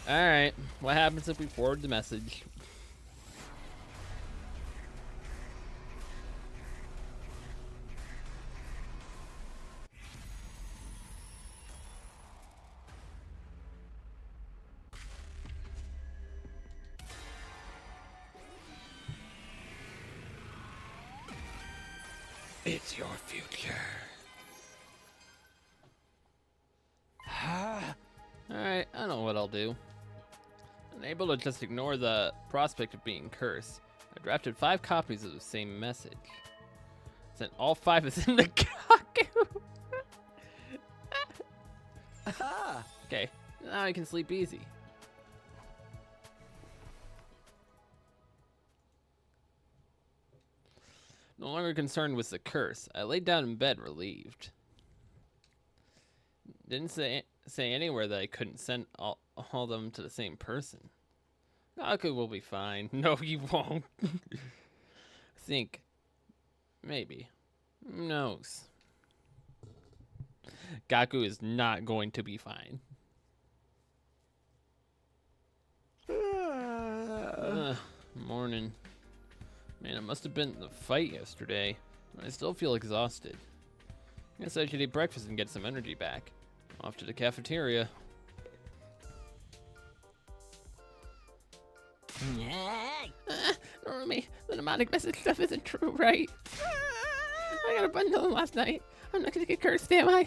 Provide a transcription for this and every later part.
Alright, what happens if we forward the message? It's your future. Alright, I know what I'll do. Unable to just ignore the prospect of being cursed, I drafted 5 copies of the same message. Sent all 5 as in the Gaku. Okay, now I can sleep easy. No longer concerned with the curse, I laid down in bed relieved. Didn't say anywhere that I couldn't send all of them to the same person. Gaku will be fine. No, he won't. Think. Maybe. Who knows? Gaku is not going to be fine. Morning. Man, it must have been the fight yesterday. I still feel exhausted. Guess I should eat breakfast and get some energy back. Off to the cafeteria. Normally, the mnemonic message stuff isn't true, right? I got a bunch of them last night. I'm not gonna get cursed, am I?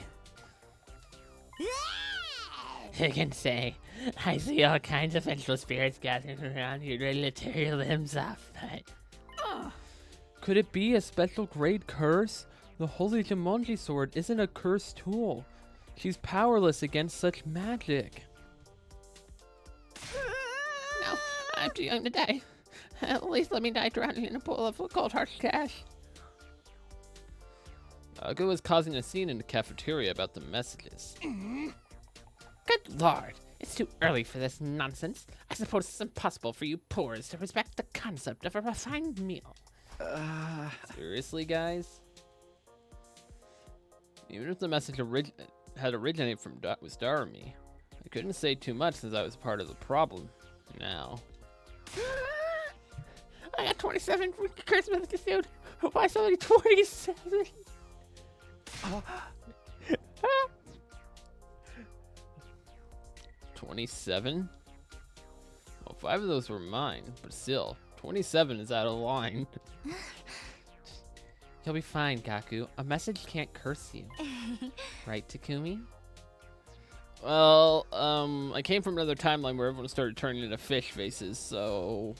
I can say, I see all kinds of vengeful spirits gathering around here ready to tear your limbs off, but... Could it be a special grade curse? The Holy Jumanji Sword isn't a cursed tool. She's powerless against such magic. No, I'm too young to die. At least let me die drowning in a pool of cold hard cash. Gaku was causing a scene in the cafeteria about the messages. Good lord, it's too early for this nonsense. I suppose it's impossible for you poors to respect the concept of a refined meal. Seriously, guys? Even if the message had originated from Starmie, I couldn't say too much since I was part of the problem. Now. I got 27 curse messages, dude. Why so many 27? 27? Well, 5 of those were mine, but still, 27 is out of line. You'll be fine, Gaku. A message can't curse you. Right, Takumi? Well, I came from another timeline where everyone started turning into fish faces, so...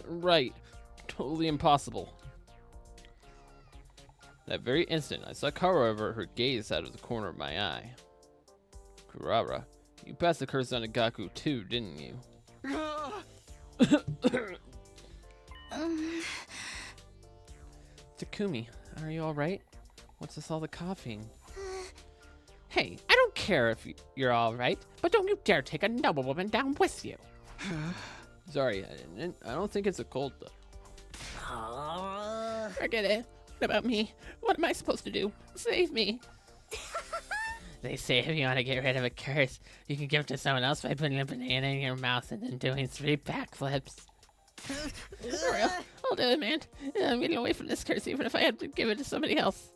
Right. Totally impossible. That very instant, I saw Kara over her gaze out of the corner of my eye. Kurara, you passed the curse on to Gaku too, didn't you? Takumi, are you alright? What's with all the coughing? Hey, I don't care if you're alright, but don't you dare take a noble woman down with you. Sorry, I don't think it's a cold though. Forget it. What about me? What am I supposed to do? Save me. They say if you want to get rid of a curse, you can give it to someone else by putting a banana in your mouth and then doing 3 backflips. For real, I'll do it, man. I'm getting away from this curse even if I had to give it to somebody else.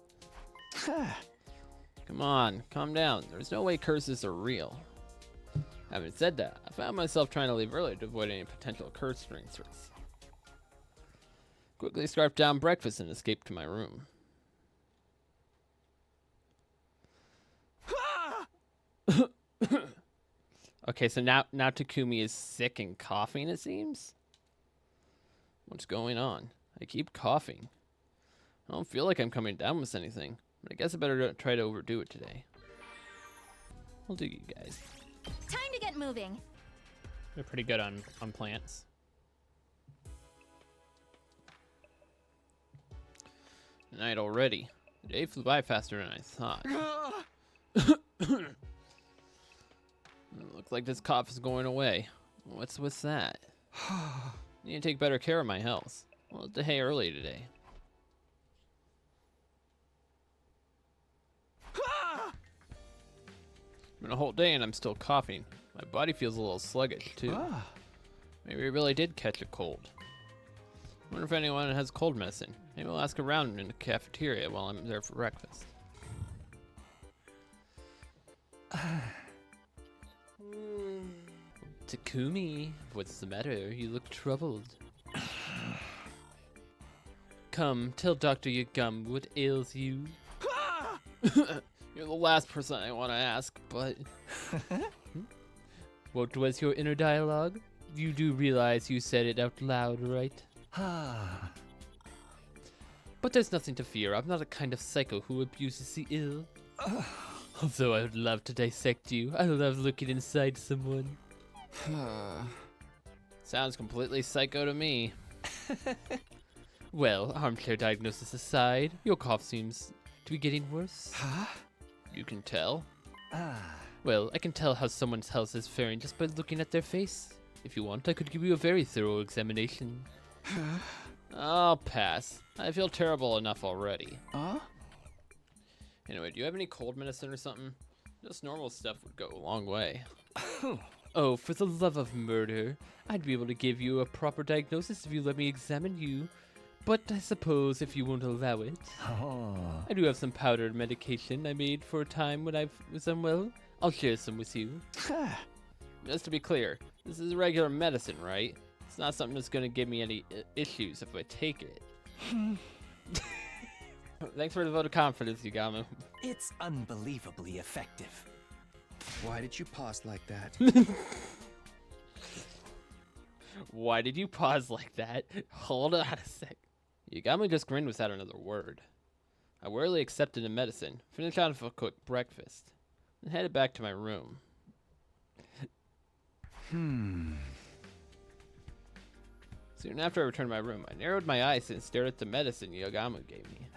Come on, calm down. There's no way curses are real. Having said that, I found myself trying to leave early to avoid any potential curse transfers. Quickly scarfed down breakfast and escaped to my room. Okay, so now Takumi is sick and coughing, it seems? What's going on? I keep coughing. I don't feel like I'm coming down with anything, but I guess I better try to overdo it today. I'll do you guys. Time to get moving. They're pretty good on plants. Night already. The day flew by faster than I thought. Looks like this cough is going away. What's with that? Need to take better care of my health. I'll have to hay early today. Been a whole day and I'm still coughing. My body feels a little sluggish, too. Maybe I really did catch a cold. Wonder if anyone has cold medicine. Maybe I'll ask around in the cafeteria while I'm there for breakfast. Takumi, what's the matter? You look troubled. Come, tell Dr. Yagami what ails you. You're the last person I want to ask, but... What was your inner dialogue? You do realize you said it out loud, right? But there's nothing to fear. I'm not a kind of psycho who abuses the ill. Although I would love to dissect you. I love looking inside someone. Sounds completely psycho to me. Well, armchair diagnosis aside, your cough seems to be getting worse. You can tell? Well, I can tell how someone's health is faring just by looking at their face. If you want, I could give you a very thorough examination. I'll pass. I feel terrible enough already. Anyway, do you have any cold medicine or something? Just normal stuff would go a long way. Oh, for the love of murder. I'd be able to give you a proper diagnosis if you let me examine you. But I suppose if you won't allow it. I do have some powdered medication I made for a time when I was unwell. I'll share some with you. Just to be clear, this is regular medicine, right? It's not something that's going to give me any issues if I take it. Thanks for the vote of confidence, Yagami. It's unbelievably effective. Why did you pause like that? Why did you pause like that? Hold on a sec. Yagami just grinned without another word. I wearily accepted the medicine, finished out a quick breakfast, and headed back to my room. Soon after I returned to my room, I narrowed my eyes and stared at the medicine Yagami gave me.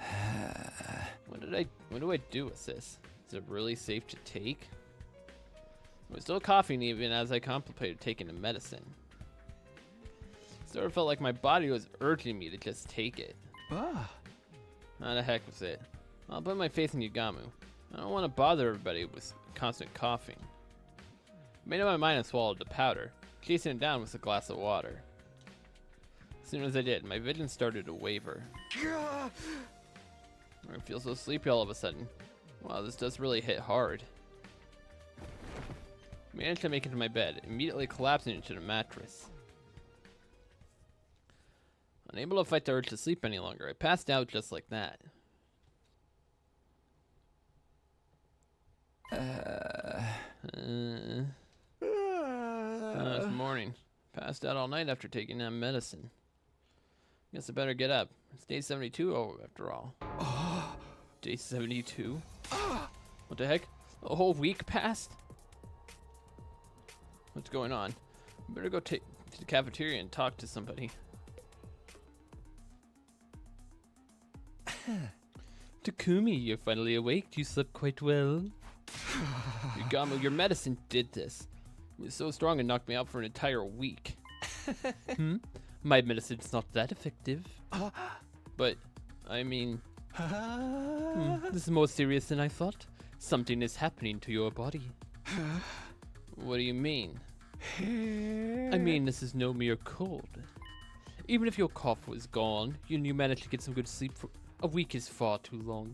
What do I do with this? Is it really safe to take? I was still coughing even as I contemplated taking the medicine. Sort of felt like my body was urging me to just take it. Not the heck with it. I'll put my faith in Yagami. I don't want to bother everybody with constant coughing. I made up my mind and swallowed the powder, chasing it down with a glass of water. As soon as I did, my vision started to waver. I feel so sleepy all of a sudden. Wow, this does really hit hard. I managed to make it to my bed, immediately collapsing into the mattress. Unable to fight the urge to sleep any longer, I passed out just like that. It's morning. Passed out all night after taking that medicine. Guess I better get up. It's day 72 after all. Day 72? What the heck? A whole week passed? What's going on? I better go to the cafeteria and talk to somebody. Takumi, you're finally awake. You slept quite well. Yagami, your medicine did this. It was so strong it knocked me out for an entire week. My medicine's not that effective. But, I mean... this is more serious than I thought. Something is happening to your body. What do you mean? I mean, this is no mere cold. Even if your cough was gone, and you managed to get some good sleep, for a week is far too long.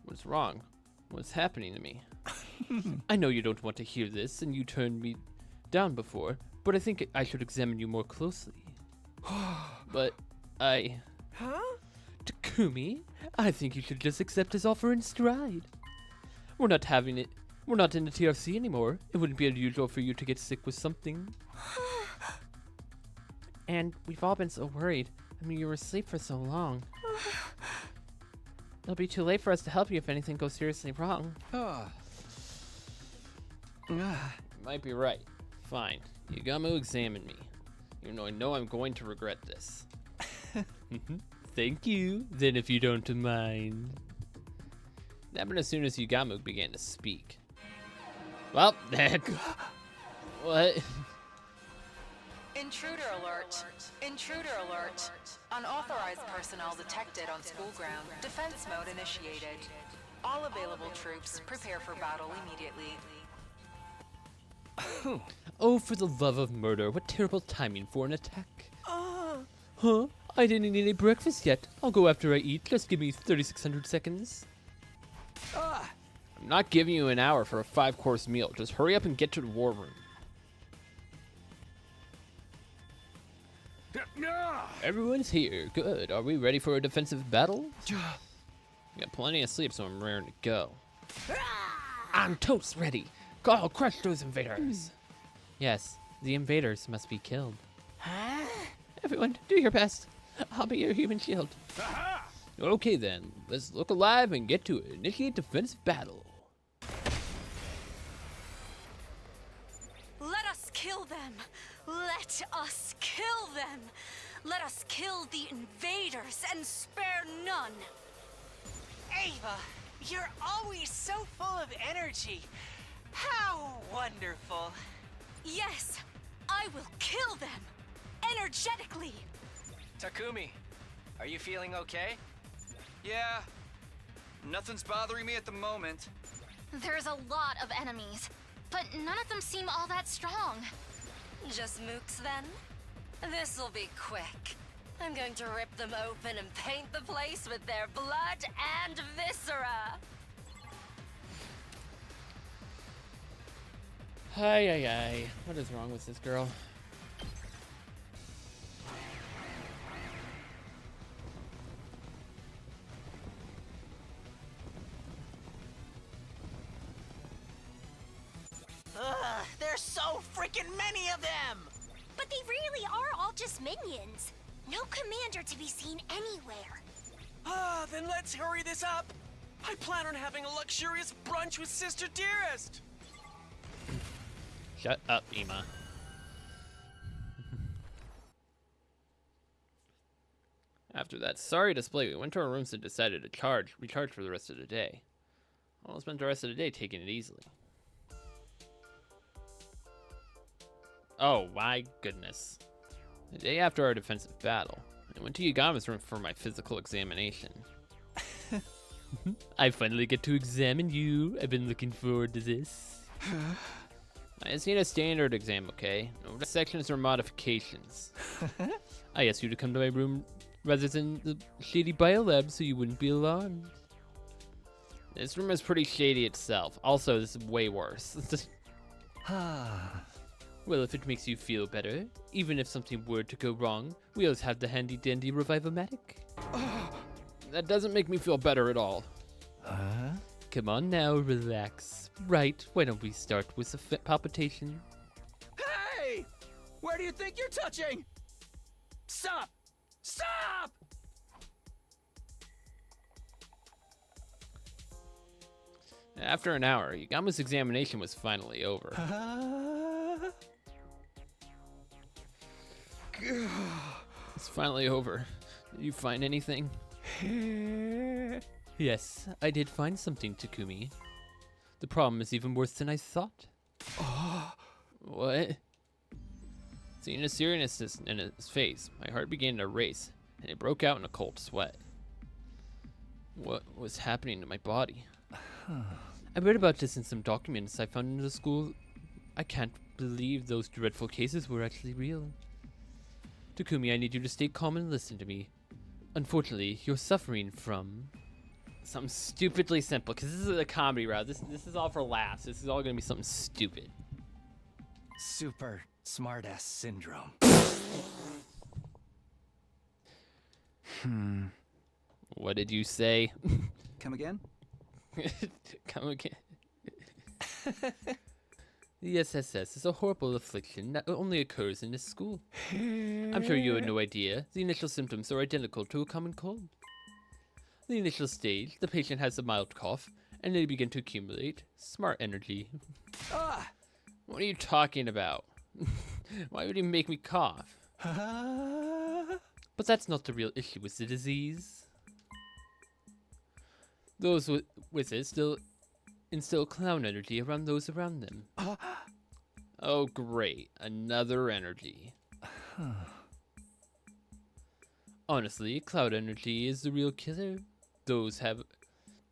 What's wrong? What's happening to me? I know you don't want to hear this, and you turned me down before, but I think I should examine you more closely. But Takumi, I think you should just accept his offer in stride. We're not having it. We're not in the TRC anymore. It wouldn't be unusual for you to get sick with something. And we've all been so worried. I mean, you were asleep for so long. It'll be too late for us to help you if anything goes seriously wrong. Might be right. Fine. Yagami examine me. Even though I know I'm going to regret this. Thank you. Then if you don't mind. That happened as soon as Yagami began to speak. Well, what? Intruder alert. Intruder alert. Unauthorized personnel detected on school ground. Defense mode initiated. All available troops prepare for battle immediately. Oh, for the love of murder, what terrible timing for an attack. Huh? I didn't eat any breakfast yet. I'll go after I eat. Just give me 3,600 seconds. I'm not giving you an hour for a 5-course meal. Just hurry up and get to the war room. Everyone's here. Good. Are we ready for a defensive battle? We got plenty of sleep, so I'm raring to go. I'm toast ready. Go crush those invaders. Yes, the invaders must be killed. Everyone, do your best. I'll be your human shield. Okay then, let's look alive and get to it. Initiate defensive battle. Let us kill them. Let us kill them. Let us kill the invaders and spare none. Ava, you're always so full of energy. How wonderful. Yes, I will kill them. Energetically. Takumi, are you feeling okay? Yeah. Nothing's bothering me at the moment. There's a lot of enemies, but none of them seem all that strong. Just mooks then? This'll be quick. I'm going to rip them open and paint the place with their blood and viscera. Hi. What is wrong with this girl? Ugh, there's so freaking many of them! But they really are all just minions. No commander to be seen anywhere. Then let's hurry this up. I plan on having a luxurious brunch with Sister Dearest. Shut up, Ema. After that sorry display, we went to our rooms and decided to recharge for the rest of the day. I'll spend the rest of the day taking it easily. Oh my goodness. The day after our defensive battle, I went to Yagama's room for my physical examination. I finally get to examine you. I've been looking forward to this. I just need a standard exam, okay? No dissections or modifications. I asked you to come to my room rather than the shady biolab so you wouldn't be alarmed. This room is pretty shady itself. Also, this is way worse. Well, if it makes you feel better, even if something were to go wrong, we always have the handy-dandy Revivomatic. That doesn't make me feel better at all. Come on now, relax. Right, why don't we start with a palpitation? Hey! Where do you think you're touching? Stop! Stop! After an hour, Yagama's examination was finally over. It's finally over. Did you find anything? Yes, I did find something, Takumi. The problem is even worse than I thought. What? Seeing the seriousness in his face, my heart began to race, and it broke out in a cold sweat. What was happening to my body? I read about this in some documents I found in the school. I can't believe those dreadful cases were actually real. Takumi, I need you to stay calm and listen to me. Unfortunately, you're suffering from something stupidly simple, because this is a comedy route. This is all for laughs. This is all going to be something stupid. Super smartass syndrome. What did you say? Come again? Come again. The SSS is a horrible affliction that only occurs in this school. I'm sure you have no idea. The initial symptoms are identical to a common cold. The initial stage, the patient has a mild cough, and they begin to accumulate smart energy. What are you talking about? Why would you make me cough? But that's not the real issue with the disease. Those with it still instill clown energy around those around them. Oh great, another energy. Honestly, cloud energy is the real killer. Those have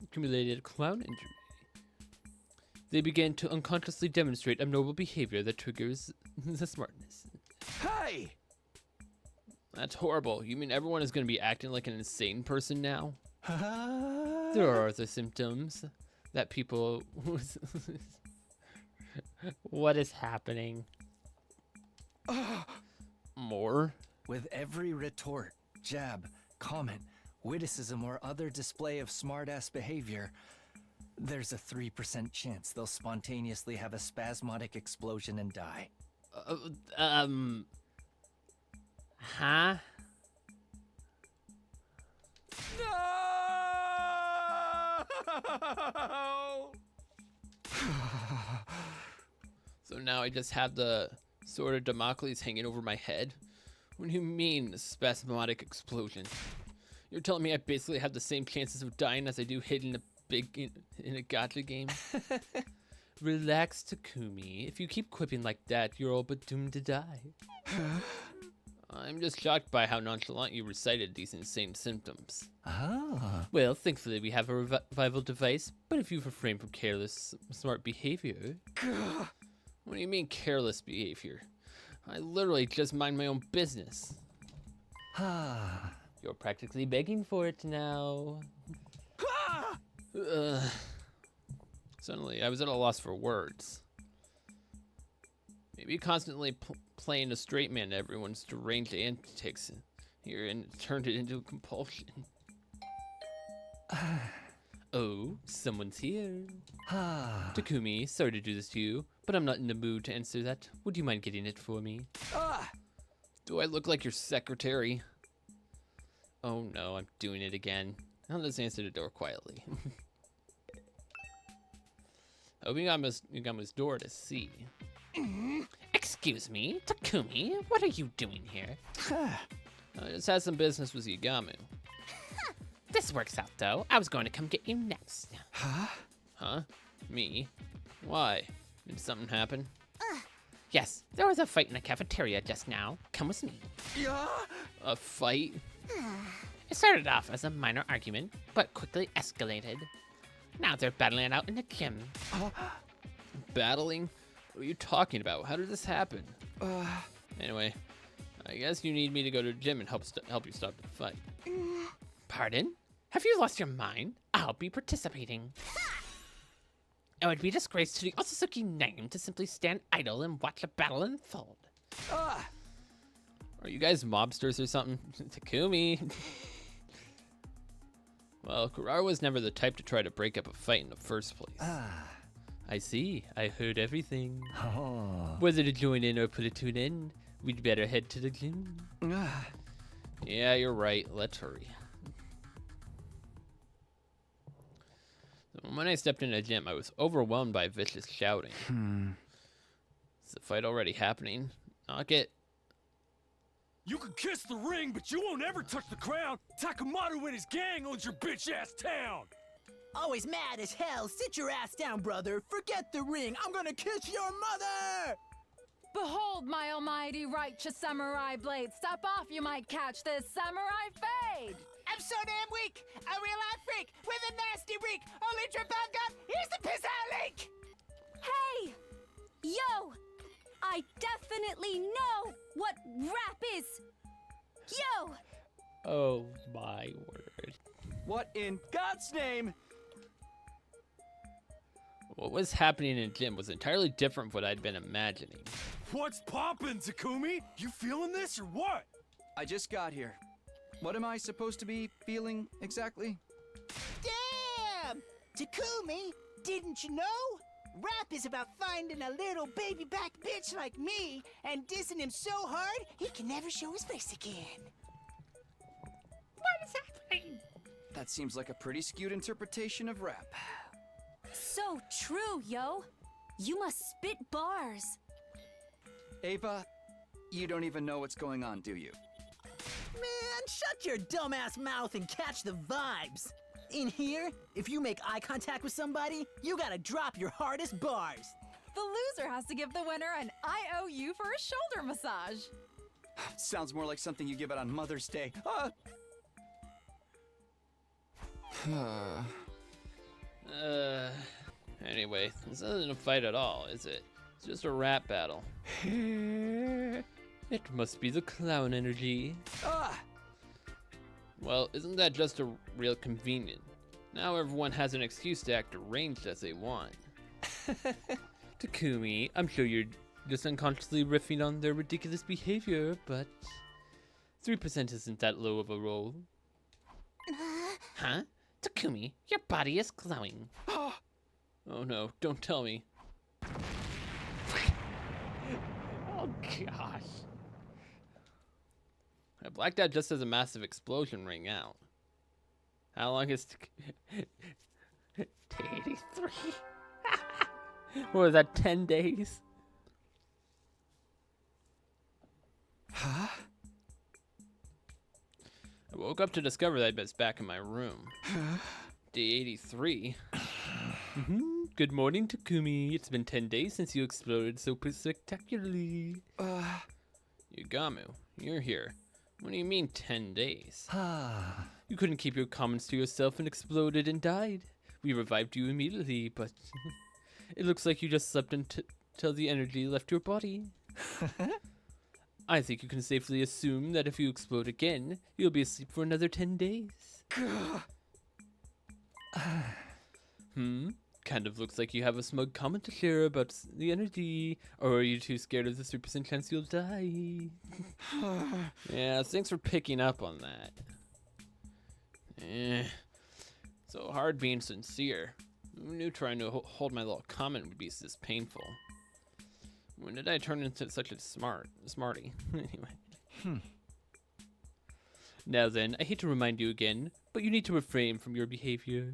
accumulated clown energy. they begin to unconsciously demonstrate abnormal behavior that triggers the smartness. Hey! That's horrible. You mean everyone is going to be acting like an insane person now? There are other symptoms that people... What is happening? More? With every retort, jab, comment, witticism, or other display of smartass behavior, there's a 3% chance they'll spontaneously have a spasmodic explosion and die. Huh? No! So now I just have the sword of Damocles hanging over my head? What do you mean, spasmodic explosion? You're telling me I basically have the same chances of dying as I do hitting in a gacha game? Relax, Takumi. If you keep quipping like that, you're all but doomed to die. I'm just shocked by how nonchalant you recited these insane symptoms. Ah. Well, thankfully we have a revival device, but if you refrain from careless, smart behavior... What do you mean, careless behavior? I literally just mind my own business. You're practically begging for it now. Suddenly, I was at a loss for words. Maybe constantly playing a straight man to everyone's deranged antics here and turned it into a compulsion. Oh, someone's here. Takumi, sorry to do this to you, but I'm not in the mood to answer that. Would you mind getting it for me? Do I look like your secretary? Oh no, I'm doing it again. I'll just answer the door quietly. Opening Yagama's door to see. Excuse me, Takumi, what are you doing here? I just had some business with Yagamu. This works out, though. I was going to come get you next. Huh? Me? Why? Did something happen? Yes, there was a fight in the cafeteria just now. Come with me. A fight? It started off as a minor argument, but quickly escalated. Now they're battling it out in the gym. Battling? What are you talking about? How did this happen? Anyway, I guess you need me to go to the gym and help you stop the fight. Pardon? Have you lost your mind? I'll be participating. It would be a disgrace to the Otsutsuki name to simply stand idle and watch a battle unfold. Are you guys mobsters or something? Takumi. Well, Kurara was never the type to try to break up a fight in the first place. I see. I heard everything. Whether to join in or put it to an end, we'd better head to the gym. Yeah, you're right. Let's hurry. When I stepped into the gym, I was overwhelmed by vicious shouting. Is the fight already happening? Knock it. You can kiss the ring, but you won't ever touch the crown. Takamatsu and his gang owns your bitch-ass town. Always mad as hell. Sit your ass down, brother. Forget the ring. I'm gonna kiss your mother! Behold my almighty righteous samurai blade. Step off, you might catch this samurai fade. I'm so damn weak. A real-life freak with a nasty reek. Only trip I've got is the piss-out leak. Hey! Yo! I definitely know what rap is. Yo! Oh my word. What in God's name? What was happening in the gym was entirely different from what I'd been imagining. What's poppin', Takumi? You feeling this or what? I just got here. What am I supposed to be feeling exactly? Damn! Takumi, didn't you know? Rap is about finding a little baby back bitch like me and dissing him so hard he can never show his face again. What is happening? That seems like a pretty skewed interpretation of rap. So true, yo. You must spit bars. Ava, you don't even know what's going on, do you? Man, shut your dumbass mouth and catch the vibes. In here, if you make eye contact with somebody, you gotta drop your hardest bars. The loser has to give the winner an IOU for a shoulder massage. Sounds more like something you give out on Mother's Day. Anyway, this isn't a fight at all, is it? It's just a rap battle. It must be the clown energy. Well, isn't that just a real convenient? Now everyone has an excuse to act deranged as they want. Takumi, I'm sure you're just unconsciously riffing on their ridiculous behavior, but 3% isn't that low of a roll. Huh? Takumi, your body is glowing. Oh no, don't tell me. Oh gosh. I blacked out just as a massive explosion rang out. How long is T83. What was that, 10 days? Huh? I woke up to discover that I was back in my room. Day 83. Good morning, Takumi. It's been 10 days since you exploded so spectacularly. Yugamu, you're here. What do you mean 10 days? You couldn't keep your comments to yourself and exploded and died. We revived you immediately, but it looks like you just slept until the energy left your body. I think you can safely assume that if you explode again, you'll be asleep for another 10 days. Kind of looks like you have a smug comment to share about the energy, or are you too scared of the 3% chance you'll die? Yeah, thanks for picking up on that. So hard being sincere. Who knew trying to hold my little comment would be this painful? When did I turn into such a smarty? Anyway. Now then, I hate to remind you again, but you need to refrain from your behavior.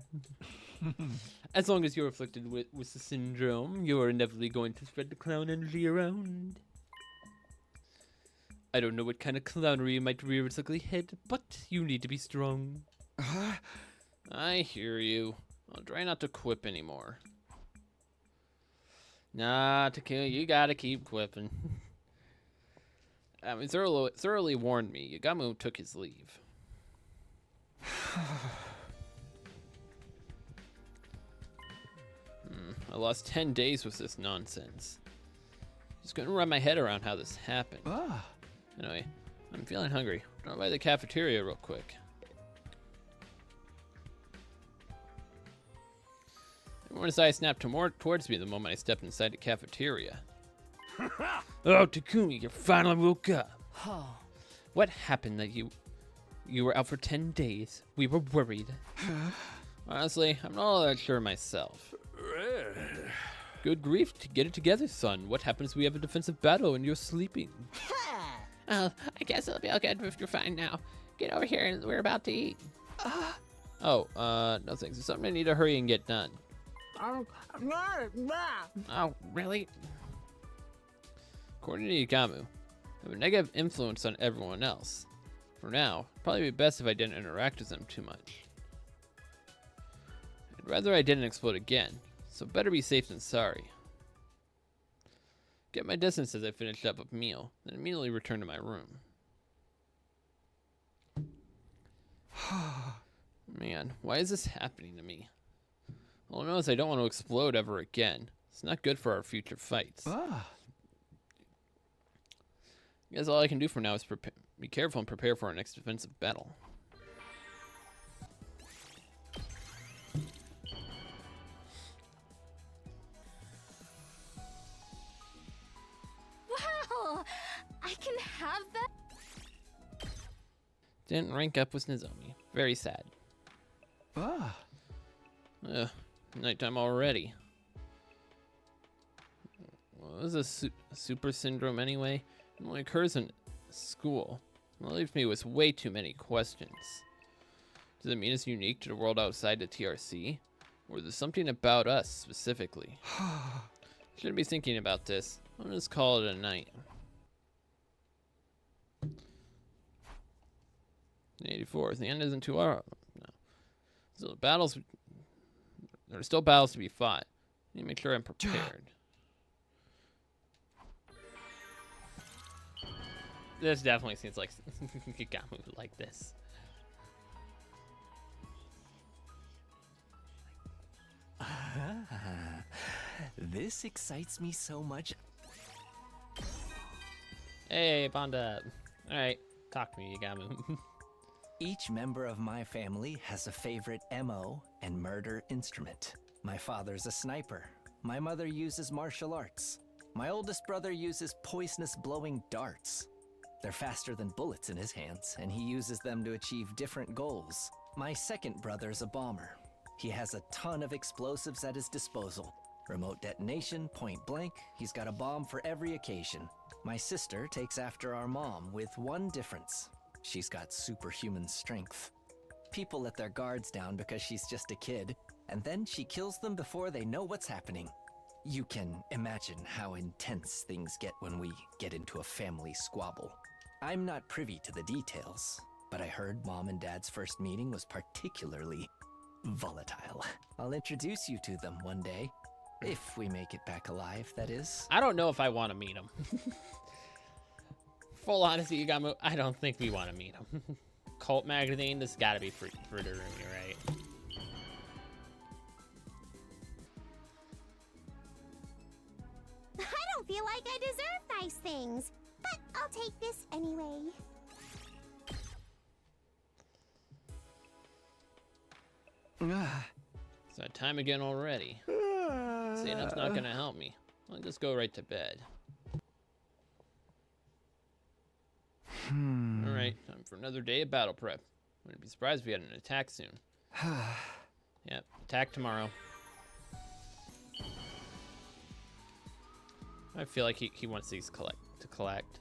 As long as you're afflicted with the syndrome, you are inevitably going to spread the clown energy around. I don't know what kind of clownery might rear its ugly head, but you need to be strong. I hear you. I'll try not to quip anymore. Nah, Takumi, you gotta keep quipping. He thoroughly warned me. Yugamu took his leave. I lost 10 days with this nonsense. Just couldn't wrap my head around how this happened. Anyway, I'm feeling hungry. Drop by the cafeteria real quick. Everyone's eye snapped towards me the moment I stepped inside the cafeteria. Oh, Takumi, you finally woke up. What happened that you were out for 10 days? We were worried. Honestly, I'm not all that sure myself. Good grief, get it together, son. What happens if we have a defensive battle and you're sleeping? Oh, I guess it'll be all good if you're fine now. Get over here and we're about to eat. No thanks. There's something I need to hurry and get done. Oh, really? According to Yugamu, I have a negative influence on everyone else. For now, it'd probably be best if I didn't interact with them too much. I'd rather I didn't explode again, so better be safe than sorry. Get my distance as I finished up a meal, then immediately return to my room. Man, why is this happening to me? All I know is I don't want to explode ever again. It's not good for our future fights. I guess all I can do for now is be careful and prepare for our next defensive battle. Wow! I can have that? Didn't rank up with Nozomi. Very sad. Nighttime already. What is a super syndrome anyway? It only occurs in school. It leaves me with way too many questions. Does it mean it's unique to the world outside the TRC? Or is there something about us specifically? Shouldn't be thinking about this. I'll just call it a night. 84. The end isn't too far. No. So there are still battles to be fought. I need to make sure I'm prepared. This definitely seems like Yugamu like this. This excites me so much. Hey, bond up. Alright, talk to me, Yagamu. Each member of my family has a favorite MO and murder instrument. My father's a sniper. My mother uses martial arts. My oldest brother uses poisonous blowing darts. They're faster than bullets in his hands, and he uses them to achieve different goals. My second brother's a bomber. He has a ton of explosives at his disposal. Remote detonation, point blank, he's got a bomb for every occasion. My sister takes after our mom with one difference. She's got superhuman strength. People let their guards down because she's just a kid, and then she kills them before they know what's happening. You can imagine how intense things get when we get into a family squabble. I'm not privy to the details, but I heard Mom and Dad's first meeting was particularly volatile. I'll introduce you to them one day. If we make it back alive, that is. I don't know if I want to meet him. Full honesty, Yagamu, I don't think we want to meet him. Cult magazine, this gotta be for Darumi, right? I don't feel like I deserve nice things, but I'll take this anyway. It's that time again already. Staying up's not gonna help me. I'll just go right to bed. Alright, time for another day of battle prep. I wouldn't be surprised if we had an attack soon. Yep, attack tomorrow. I feel like he wants these to collect.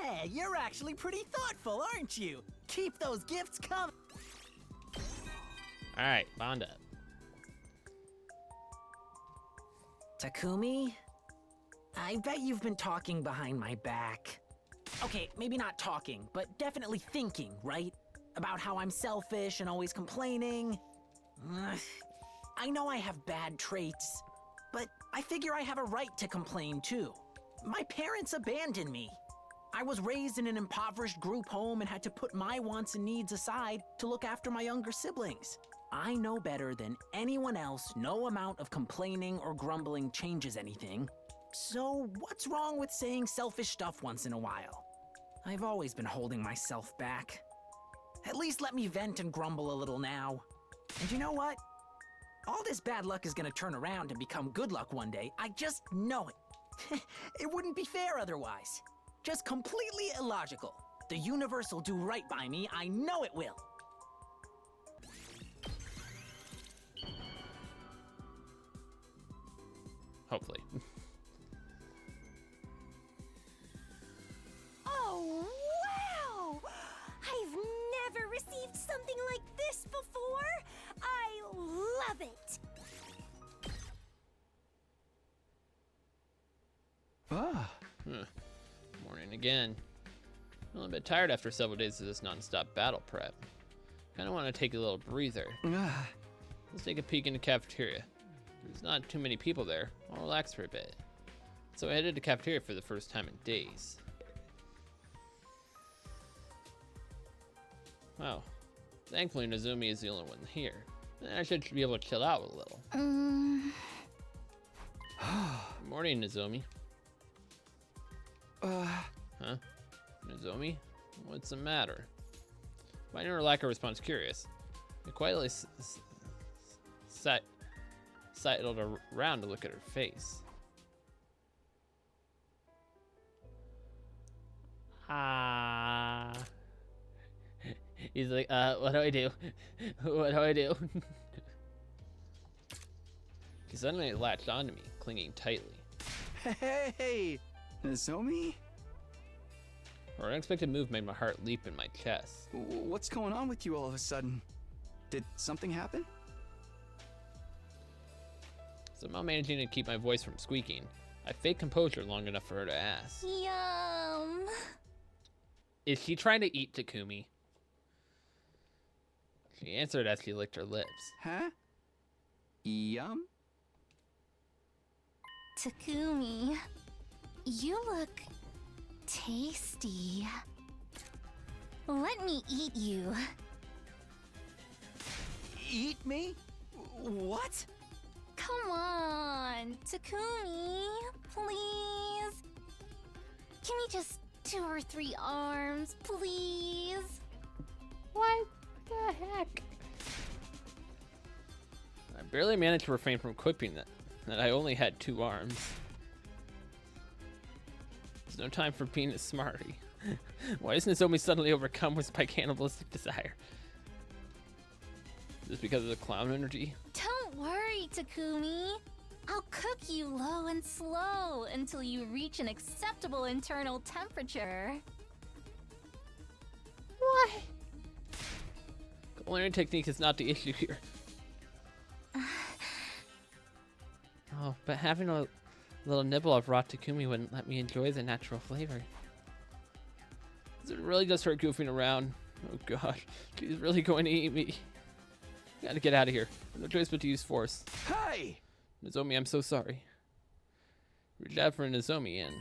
Hey, you're actually pretty thoughtful, aren't you? Keep those gifts coming. Alright, bond up. Takumi? I bet you've been talking behind my back. Okay, maybe not talking, but definitely thinking, right? About how I'm selfish and always complaining. I know I have bad traits, but I figure I have a right to complain too. My parents abandoned me. I was raised in an impoverished group home and had to put my wants and needs aside to look after my younger siblings. I know better than anyone else no amount of complaining or grumbling changes anything. So what's wrong with saying selfish stuff once in a while? I've always been holding myself back. At least let me vent and grumble a little now. And you know what? All this bad luck is gonna turn around and become good luck one day. I just know it. It wouldn't be fair otherwise. Just completely illogical. The universe will do right by me. I know it will. Hopefully. Oh, wow! I've never received something like this before. I love it. Morning again. I'm a bit tired after several days of this non-stop battle prep. Kinda want to take a little breather. Let's take a peek in the cafeteria. There's not too many people there. I'll relax for a bit. So I headed to the cafeteria for the first time in days. Wow. Thankfully, Nozumi is the only one here. I should be able to chill out a little. Good morning, Nozomi. Huh? Nozomi? What's the matter? Finding her lack of response curious, I quietly sidled around to look at her face. He's like, what do I do? What do I do? He suddenly latched onto me, clinging tightly. Hey, Nozomi? Her unexpected move made my heart leap in my chest. What's going on with you all of a sudden? Did something happen? Somehow managing to keep my voice from squeaking, I faked composure long enough for her to ask. Yum. Is she trying to eat Takumi? She answered as she licked her lips. Huh? Yum? Takumi, you look tasty. Let me eat you. Eat me? What? Come on, Takumi, please. Give me just 2 or 3 arms, please. What the heck? I barely managed to refrain from quipping that I only had 2 arms. There's no time for being a smarty. Why isn't Nozomi suddenly overcome with by cannibalistic desire? Is this because of the clown energy? Don't worry, Takumi. I'll cook you low and slow until you reach an acceptable internal temperature. What? Culinary technique is not the issue here. Oh, but having a little nibble of raw Takumi wouldn't let me enjoy the natural flavor. It really does hurt goofing around. Oh gosh, she's really going to eat me. Gotta get out of here. No choice but to use force. Hey! Nozomi, I'm so sorry. Reach out for Nozomi and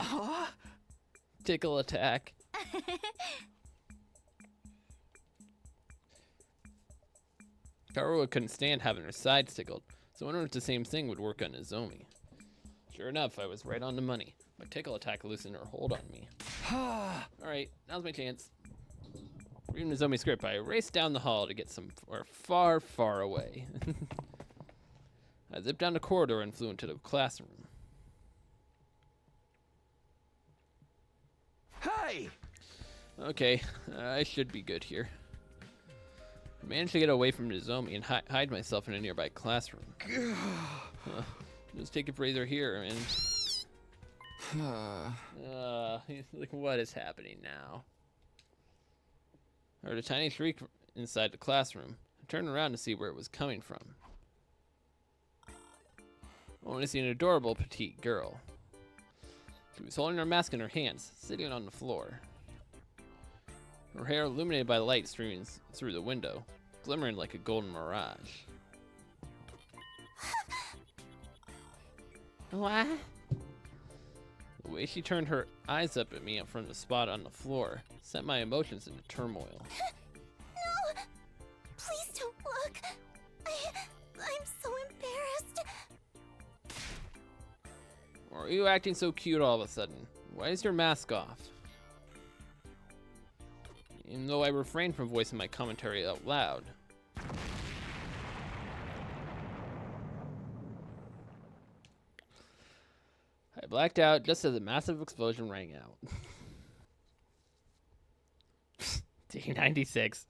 tickle attack. Karua couldn't stand having her sides tickled, so I wondered if the same thing would work on Nozomi. Sure enough, I was right on the money. My tickle attack loosened her hold on me. Alright, now's my chance. Reading Nozomi's script, I raced down the hall to get somewhere far, far away. I zipped down the corridor and flew into the classroom. Hey! Okay, I should be good here. I managed to get away from Nozomi and hide myself in a nearby classroom. Just take a breather here and... like, what is happening now? I heard a tiny shriek inside the classroom. I turned around to see where it was coming from. I only see an adorable petite girl. She was holding her mask in her hands, sitting on the floor. Her hair illuminated by the light streaming through the window, glimmering like a golden mirage. What? The way she turned her eyes up at me from the spot on the floor sent my emotions into turmoil. No! Please don't look! I'm so embarrassed. Why are you acting so cute all of a sudden? Why is your mask off? Even though I refrained from voicing my commentary out loud. I blacked out just as a massive explosion rang out. D96.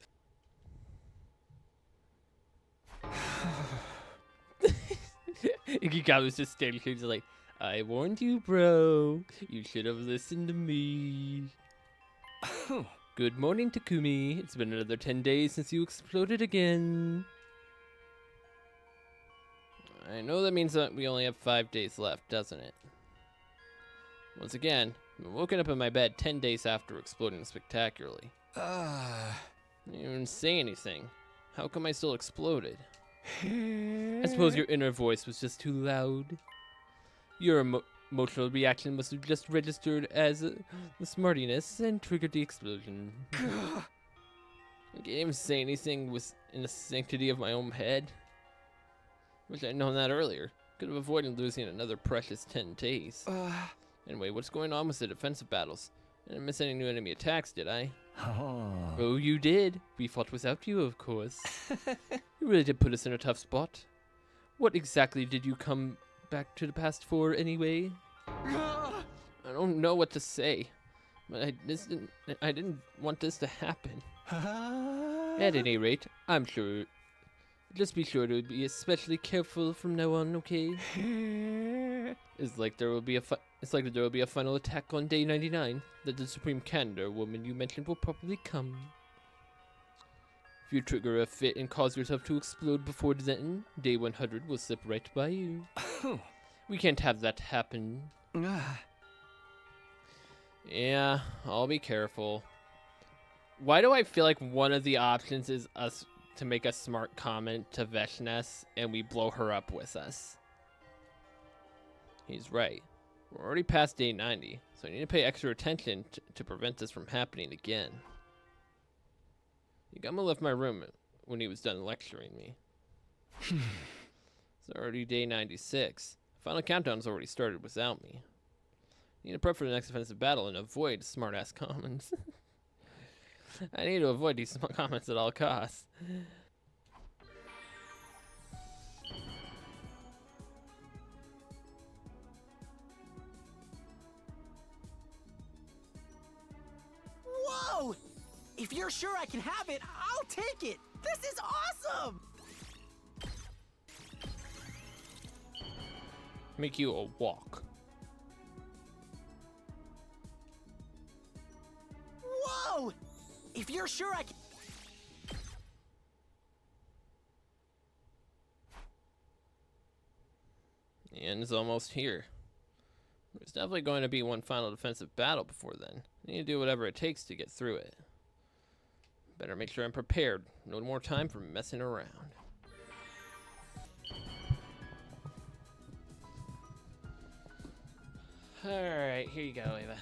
Ikikawa was just standing here, just like, I warned you, bro. You should have listened to me. Good morning, Takumi. It's been another 10 days since you exploded again. I know that means that we only have 5 days left, doesn't it? Once again, I'm woken up in my bed 10 days after exploding spectacularly. I didn't even say anything. How come I still exploded? I suppose your inner voice was just too loud. Your emotional reaction must have just registered as the smartiness and triggered the explosion. I can't even say anything in the sanctity of my own head. Wish I'd known that earlier. Could have avoided losing another precious 10 days. Anyway, what's going on with the defensive battles? I didn't miss any new enemy attacks, did I? Oh, you did. We fought without you, of course. You really did put us in a tough spot. What exactly did you come back to the past for, anyway? I don't know what to say, but I didn't want this to happen. At any rate, I'm sure. Just be sure to be especially careful from now on, okay? It's like there will be a final attack on day 99 that the Supreme Candor woman you mentioned will probably come. If you trigger a fit and cause yourself to explode before then, day 100 will slip right by you. We can't have that happen. Yeah, I'll be careful. Why do I feel like one of the options is us to make a smart comment to Veshnes and we blow her up with us? He's right. We're already past day 90, so I need to pay extra attention to prevent this from happening again. Yagama left my room when he was done lecturing me. It's already day 96. The final countdown's already started without me. I need to prep for the next offensive battle and avoid smart-ass comments. I need to avoid these small comments at all costs. Whoa! If you're sure I can have it, I'll take it! This is awesome! Make you a walk. Whoa! If you're sure I can... The end is almost here. There's definitely going to be one final defensive battle before then. I need to do whatever it takes to get through it. Better make sure I'm prepared. No more time for messing around. Alright, here you go, Ava.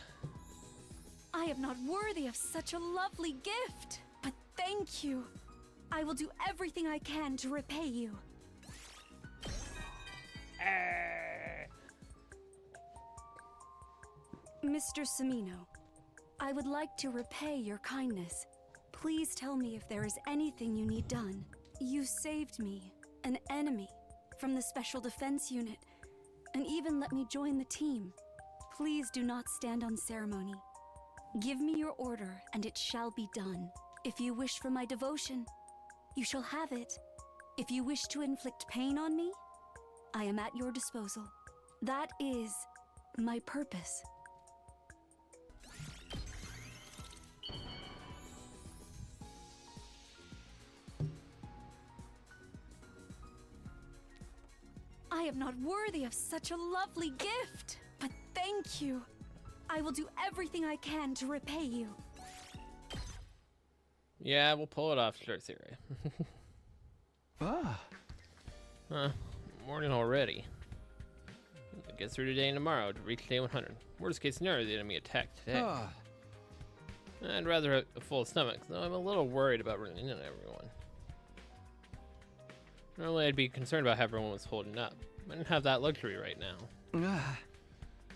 I am not worthy of such a lovely gift, but thank you. I will do everything I can to repay you. Mr. Samino, I would like to repay your kindness. Please tell me if there is anything you need done. You saved me, an enemy, from the Special Defense Unit, and even let me join the team. Please do not stand on ceremony. Give me your order, and it shall be done. If you wish for my devotion, you shall have it. If you wish to inflict pain on me, I am at your disposal. That is my purpose. I am not worthy of such a lovely gift, but thank you. I will do everything I can to repay you. Yeah, we'll pull it off, sure, Siri. Morning already. I'll get through today and tomorrow to reach day 100. Worst case scenario, the enemy attacked today. I'd rather have a full stomach, though I'm a little worried about running into everyone. Normally I'd be concerned about how everyone was holding up. I don't have that luxury right now. I'll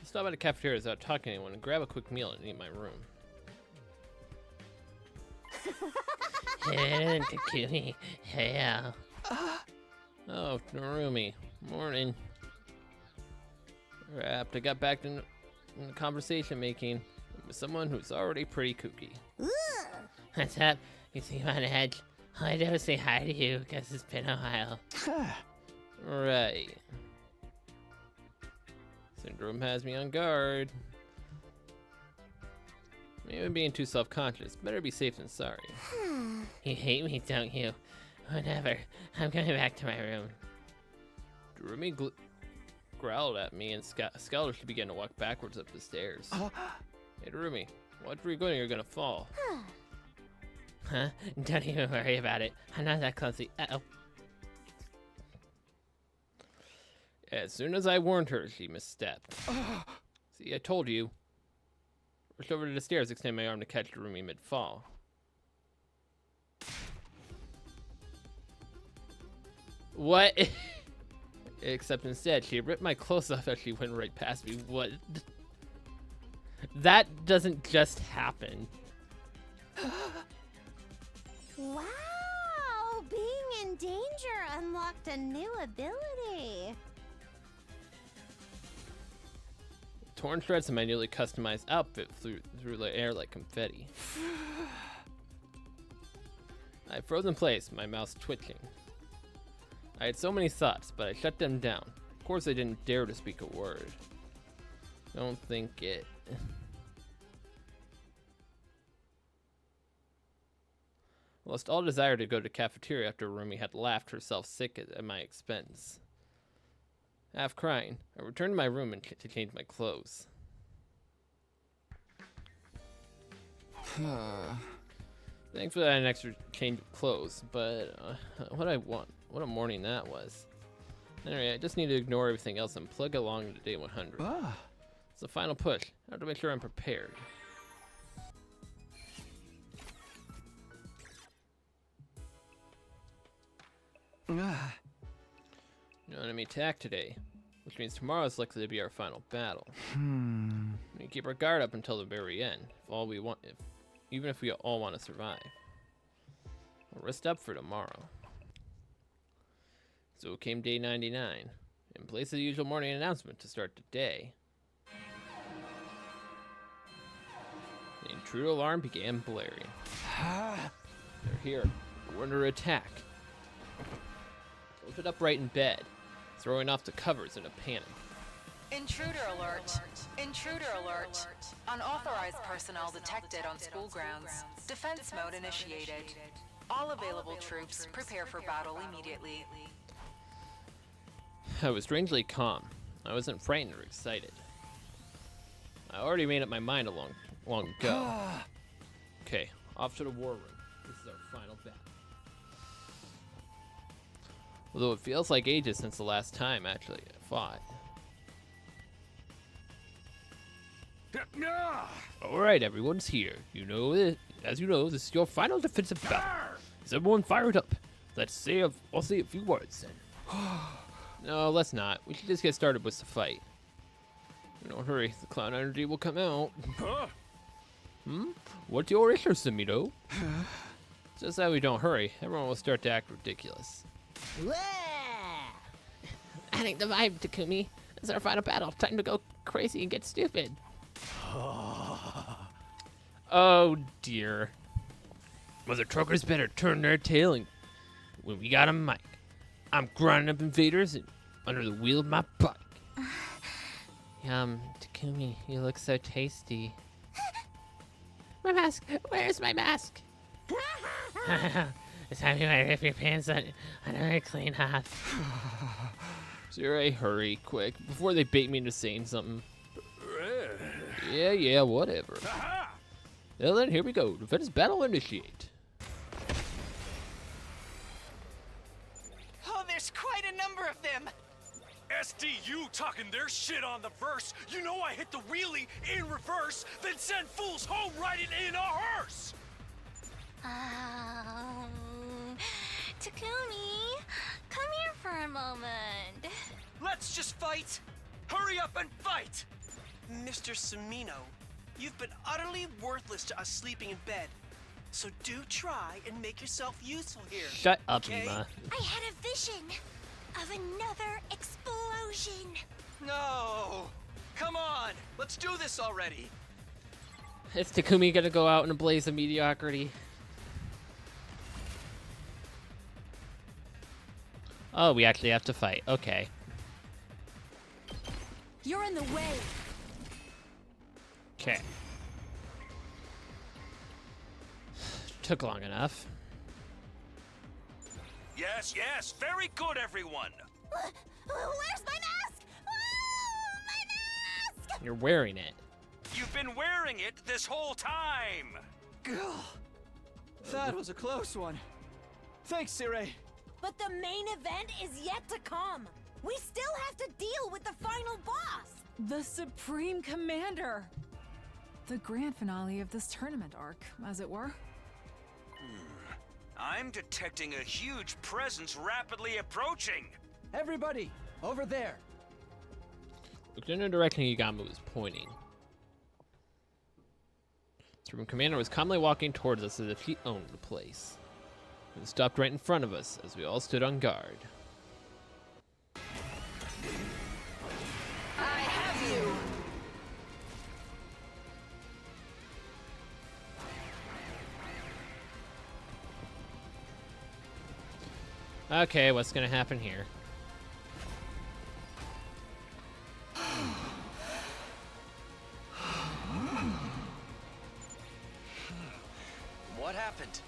stop at a cafeteria without talking to anyone and grab a quick meal and eat my room. Hey, Takumi. Hey, Oh, Narumi. Morning. Wrapped. I got back to conversation making with someone who's already pretty kooky. what's up? You seem on edge. I never say hi to you because it's been a while. Right. Syndrome has me on guard. Maybe I'm being too self-conscious. Better be safe than sorry. You hate me, don't you? Whatever. I'm going back to my room. Narumi growled at me and Skeletons began to walk backwards up the stairs. Hey, Narumi, watch where you're going or you're gonna fall. Huh? Don't even worry about it. I'm not that clumsy. Uh-oh. As soon as I warned her, she misstepped. See, I told you. Rushed over to the stairs, extending my arm to catch Narumi mid-fall. What? Except instead, she ripped my clothes off as she went right past me. What? That doesn't just happen. Wow! Being in danger unlocked a new ability. Torn shreds of my newly customized outfit flew through the air like confetti. I froze in place, my mouth twitching. I had so many thoughts, but I shut them down. Of course, I didn't dare to speak a word. Don't think it. I lost all desire to go to the cafeteria after Rumi had laughed herself sick at my expense. Half crying, I returned to my room to change my clothes. Thankfully, I had an extra change of clothes, but what a morning that was. Anyway, I just need to ignore everything else and plug along to day 100. It's the final push. I have to make sure I'm prepared. No enemy attack today, which means tomorrow is likely to be our final battle. We keep our guard up until the very end, even if we all want to survive. We'll rest up for tomorrow. So came day 99. In place of the usual morning announcement to start the day, the intruder alarm began blaring. They're here. We're under attack. Floated upright in bed, throwing off the covers in a panic. Intruder alert. Intruder alert. Unauthorized personnel detected on school grounds. Defense mode initiated. All available troops prepare for battle immediately. I was strangely calm. I wasn't frightened or excited. I already made up my mind long ago. Okay, off to the war room. This is our final battle. Although it feels like ages since the last time actually I fought. Alright, everyone's here. As you know, this is your final defensive battle. Is everyone fired up? I'll say a few words then. No, let's not. We should just get started with the fight. Don't hurry, the clown energy will come out. What's your issue, Samito? Just that we don't hurry, everyone will start to act ridiculous. I think the vibe, Takumi. It's our final battle. Time to go crazy and get stupid. Oh dear. Mother truckers better turn their tail and when we got a mic. I'm grinding up invaders and under the wheel of my bike. Yum, Takumi, you look so tasty. My mask! Where's my mask? It's time you rip your pants on a clean off. Zero, hurry, quick, before they bait me into saying something. Yeah, whatever. Well then, here we go. Defense battle initiate. Oh, there's quite a number of them. SDU talking their shit on the verse. You know I hit the wheelie in reverse, then send fools home riding in a hearse. Takumi, come here for a moment. Let's just fight. Hurry up and fight. Mr. Samino, you've been utterly worthless to us sleeping in bed. So do try and make yourself useful here. Shut up, okay? Ema. I had a vision of another explosion. No! Come on! Let's do this already! Is Takumi gonna go out in a blaze of mediocrity? Oh, we actually have to fight. Okay. You're in the way. Okay. Took long enough. Yes, very good, everyone. Where's my mask? My mask! You're wearing it. You've been wearing it this whole time. That was a close one. Thanks, Sire. But the main event is yet to come. We still have to deal with the final boss. The Supreme Commander. The grand finale of this tournament arc, as it were. I'm detecting a huge presence rapidly approaching. Everybody, over there. Looked in the direction Yagami was pointing. Supreme Commander was calmly walking towards us as if he owned the place. He stopped right in front of us as we all stood on guard. I have you! Okay, what's gonna happen here? What happened?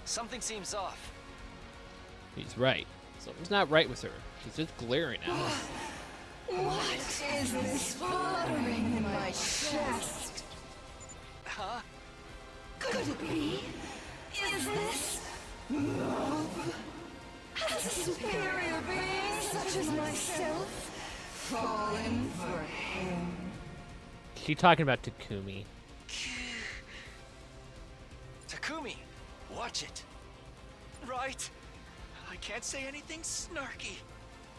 Something seems off. He's right. Something's not right with her. She's just glaring at us. What is this fluttering in my chest? Huh? Could it be? Is this love? Has a superior being such as myself fallen for him? She talking about Takumi. Takumi, watch it. Right. I can't say anything snarky.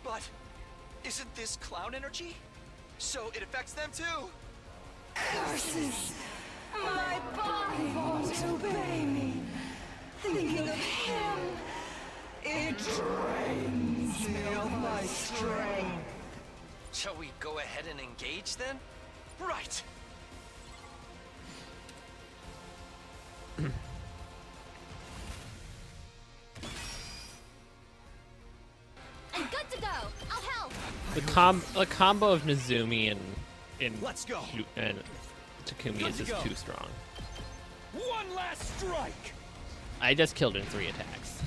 But isn't this clown energy? So it affects them too? Curses! My body won't obey me. Thinking of him, it drains me of my strength. Shall we go ahead and engage then? Right! I'm good to go. I'll help. The combo of Nezumi and Let's go. and Takumi is just too strong. One last strike. I just killed in 3 attacks.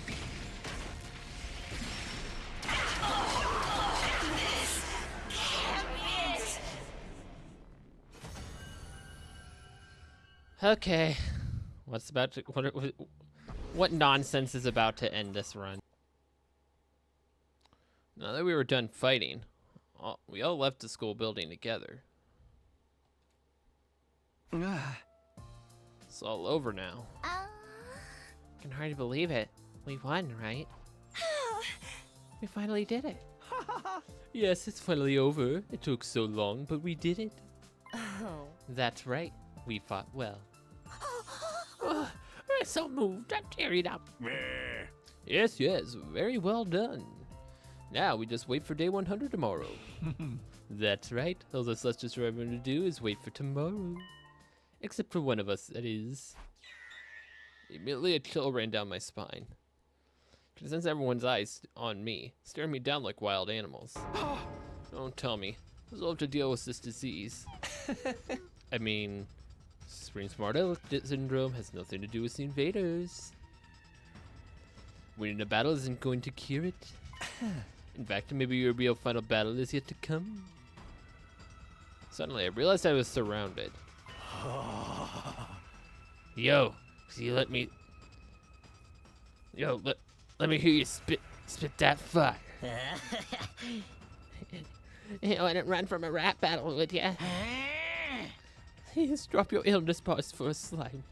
Okay, what nonsense is about to end this run? Now that we were done fighting, we all left the school building together. It's all over now. I can hardly believe it. We won, right? We finally did it. Yes, it's finally over. It took so long, but we did it. Oh. That's right. We fought well. I'm so moved. I'm tearing up. Yes, yes. Very well done. Now we just wait for day 100 tomorrow. That's right. All that's left just for everyone to do is wait for tomorrow. Except for one of us, that is. Immediately a chill ran down my spine. Since everyone's eyes on me, staring me down like wild animals. Don't tell me. I'll have to deal with this disease. I mean, Spring Smart Aleck syndrome has nothing to do with the invaders. Winning a battle isn't going to cure it. In fact, maybe your real final battle is yet to come. Suddenly, I realized I was surrounded. Yo, let me hear you spit that fire. You wouldn't run from a rap battle, would ya? Please drop your illness bars for a slime.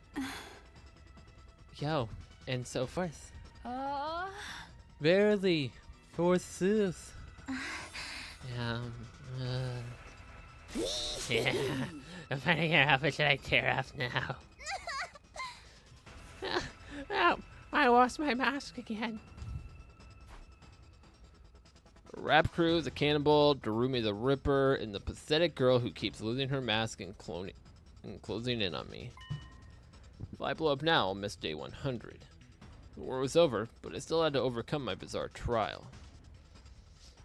Yo, and so forth. Verily, forsooth. Yeah. I'm finding your outfit should I tear off now? Oh, I lost my mask again. Rap Crew, the Cannibal, Darumi the Ripper, and the pathetic girl who keeps losing her mask and closing in on me. If I blow up now, I'll miss day 100. The war was over, but I still had to overcome my bizarre trial.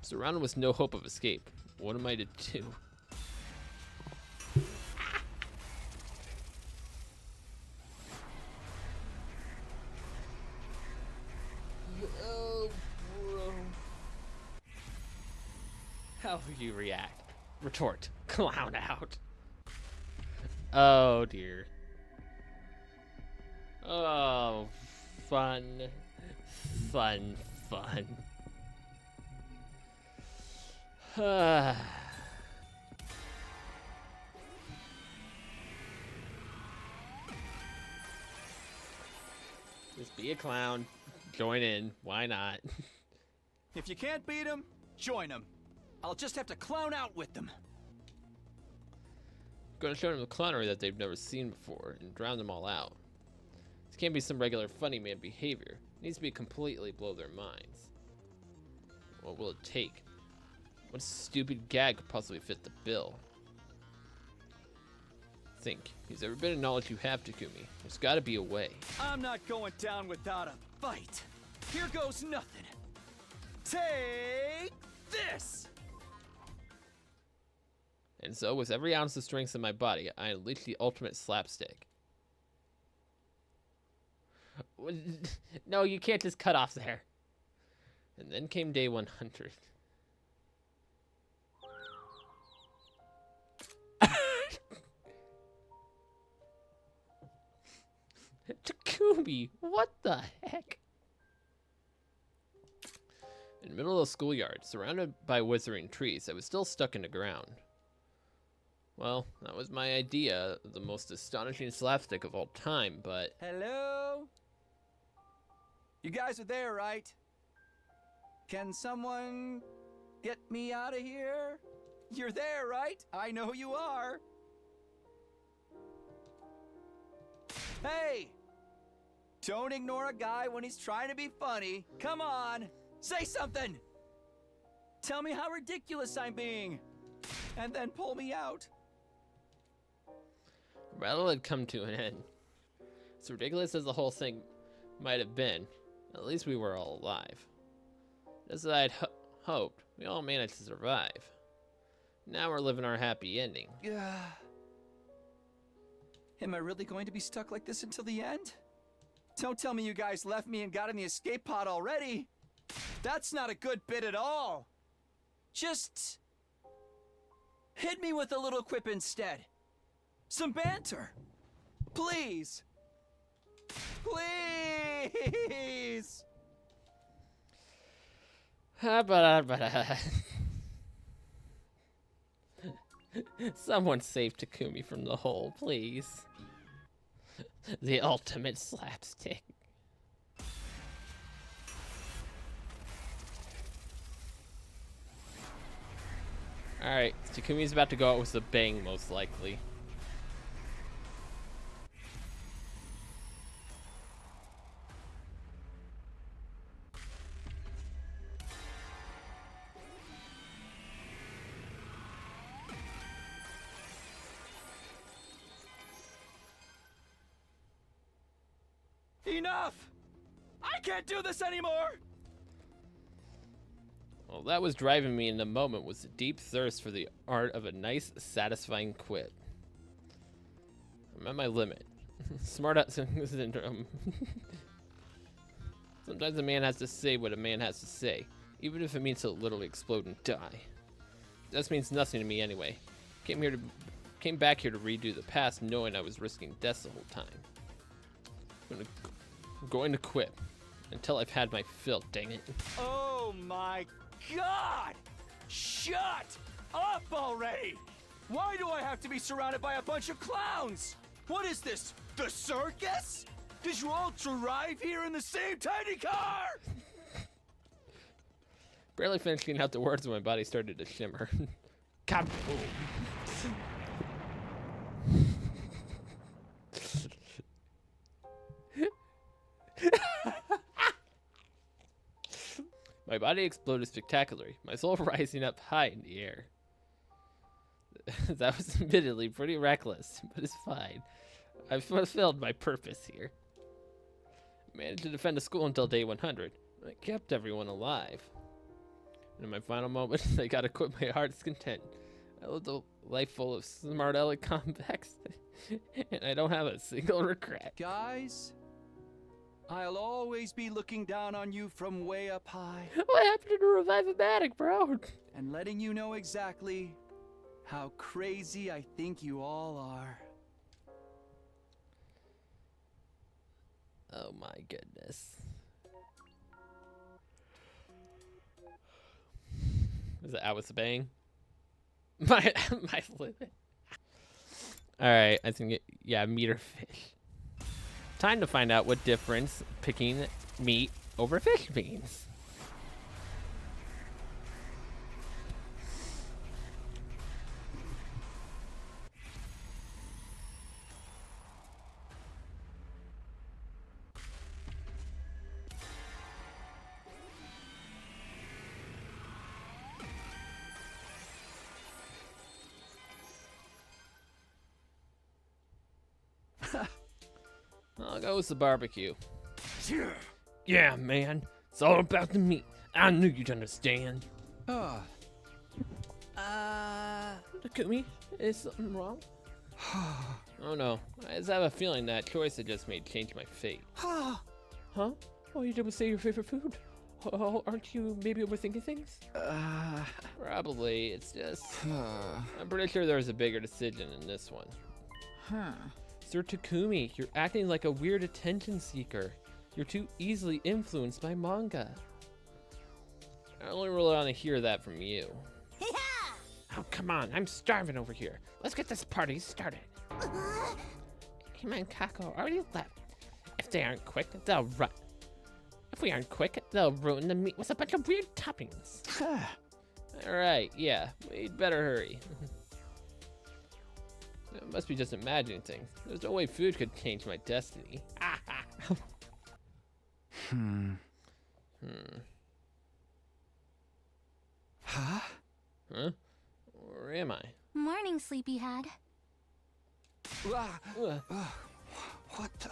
Surrounded with no hope of escape, what am I to do? Oh, bro. How will you react? Retort. Clown out. Oh, dear. Oh, fun. Fun, fun. Just be a clown. Join in. Why not? If you can't beat them, join them. I'll just have to clown out with them. Gonna show them the clownery that they've never seen before and drown them all out. This can't be some regular funny man behavior. It needs to be completely blow their minds. What will it take? What stupid gag could possibly fit the bill? Think. Use every bit of knowledge you have, Takumi. There's gotta be a way. I'm not going down without a fight. Here goes nothing. Take this! And so, with every ounce of strength in my body, I unleashed the ultimate slapstick. No, you can't just cut off there. And then came day 100. Takumi, what the heck? In the middle of the schoolyard, surrounded by withering trees, I was still stuck in the ground. Well, that was my idea of the most astonishing slapstick of all time, but... Hello? You guys are there, right? Can someone Get me out of here. You're there, right? I know you are. Hey! Don't ignore a guy when he's trying to be funny. Come on, say something. Tell me how ridiculous I'm being, and then pull me out. Battle had come to an end. As ridiculous as the whole thing might have been, at least we were all alive. Just as I'd hoped, we all managed to survive. Now we're living our happy ending. Am I really going to be stuck like this until the end? Don't tell me you guys left me and got in the escape pod already. That's not a good bit at all. Just hit me with a little quip instead. Some banter. Please. Please. Someone save Takumi from the hole, please. The ultimate slapstick. Alright, Takumi's about to go out with a bang, most likely. Enough! I can't do this anymore! Well, that was driving me in the moment was a deep thirst for the art of a nice, satisfying quip. I'm at my limit. Smart ass syndrome. Sometimes a man has to say what a man has to say, even if it means he'll literally explode and die. This means nothing to me anyway. Came back here to redo the past, knowing I was risking death the whole time. I'm going to quip until I've had my fill. Dang it! Oh my God! Shut up already! Why do I have to be surrounded by a bunch of clowns? What is this? The circus? Did you all arrive here in the same tiny car? Barely finishing out the words when my body started to shimmer. Kaboom! My body exploded spectacularly, my soul rising up high in the air. That was admittedly pretty reckless, but it's fine. I've fulfilled my purpose here. I managed to defend the school until day 100. I kept everyone alive. And in my final moments, I got to quit my heart's content. I lived a life full of smart aleck comebacks, and I don't have a single regret. Guys, I'll always be looking down on you from way up high. What happened to Revive-O-Matic, bro? And letting you know exactly how crazy I think you all are. Oh my goodness. Is it out with the bang? My limit. Alright, I think yeah, meat or fish. Time to find out what difference picking meat over fish means. I'll go with the barbecue. Yeah, man. It's all about the meat. I knew you'd understand. Takumi, is something wrong? Oh no, I just have a feeling that choice I just made changed my fate. Huh? All you did was say your favorite food. Oh, aren't you maybe overthinking things? Probably, it's just... I'm pretty sure there was a bigger decision in this one. Sir Takumi, you're acting like a weird attention seeker. You're too easily influenced by manga. I only really want to hear that from you. Oh, come on, I'm starving over here. Let's get this party started. Come on, Kako, already left. If they aren't quick, they'll run. If we aren't quick, they'll ruin the meat with a bunch of weird toppings. Alright, yeah, we'd better hurry. It must be just imagining things. There's no way food could change my destiny. Huh? Huh? Where am I? Morning, sleepyhead. What the?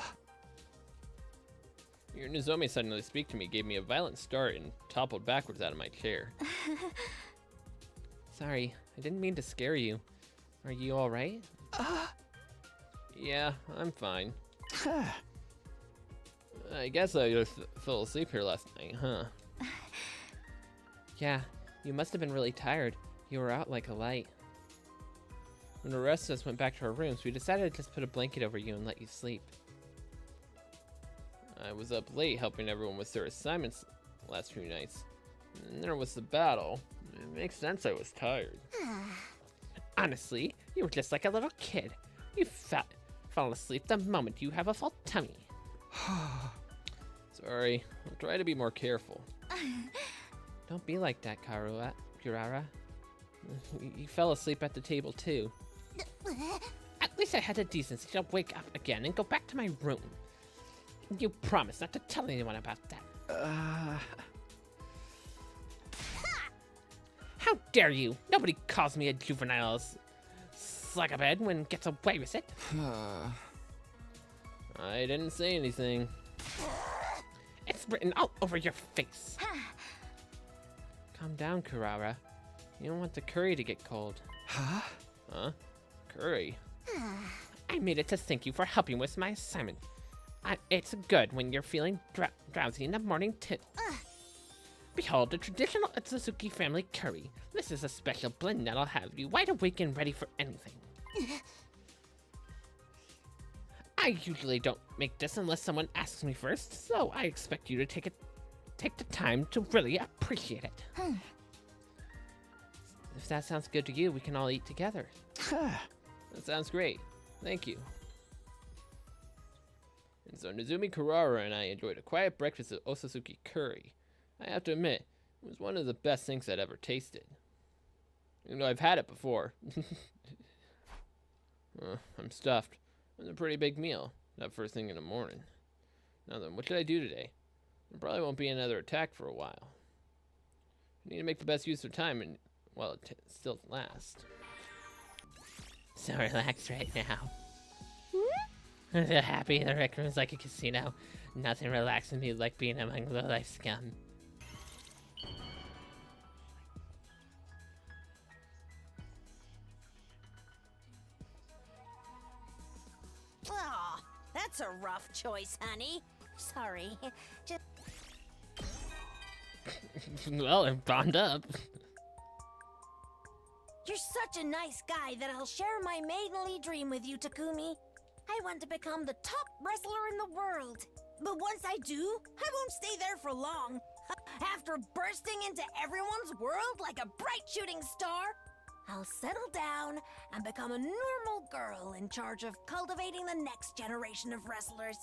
Your Nozomi suddenly speak to me gave me a violent start and toppled backwards out of my chair. Sorry, I didn't mean to scare you. Are you alright? Yeah, I'm fine. I guess I just fell asleep here last night, huh? Yeah, you must have been really tired. You were out like a light. When the rest of us went back to our rooms, we decided to just put a blanket over you and let you sleep. I was up late helping everyone with their assignments last few nights. And there was the battle. It makes sense I was tired. Honestly, you were just like a little kid. You fall asleep the moment you have a full tummy. Sorry, I'll try to be more careful. Don't be like that, Kurara. You fell asleep at the table too. At least I had the decency to wake up again and go back to my room. You promised not to tell anyone about that. How dare you? Nobody calls me a juvenile slugabed when gets away with it. I didn't say anything. It's written all over your face. Calm down, Kurara. You don't want the curry to get cold. Huh? Huh? Curry? I made it to thank you for helping with my assignment. It's good when you're feeling drowsy in the morning, too. Behold, the traditional Otsutsuki family curry. This is a special blend that'll have you wide awake and ready for anything. I usually don't make this unless someone asks me first, so I expect you to take the time to really appreciate it. If that sounds good to you, we can all eat together. That sounds great. Thank you. And so Nozomi Kurara and I enjoyed a quiet breakfast of Otsutsuki curry. I have to admit, it was one of the best things I'd ever tasted. You know, I've had it before. I'm stuffed. It was a pretty big meal, that first thing in the morning. Now then, what should I do today? There probably won't be another attack for a while. I need to make the best use of time and, well, it still lasts. So relaxed right now. I'm so happy the rec room's like a casino. Nothing relaxes me like being among the life scum. Aw, that's a rough choice, honey. Sorry. Just... Well, they're bound up. You're such a nice guy that I'll share my maidenly dream with you, Takumi. I want to become the top wrestler in the world. But once I do, I won't stay there for long. After bursting into everyone's world like a bright shooting star, I'll settle down and become a normal girl in charge of cultivating the next generation of wrestlers.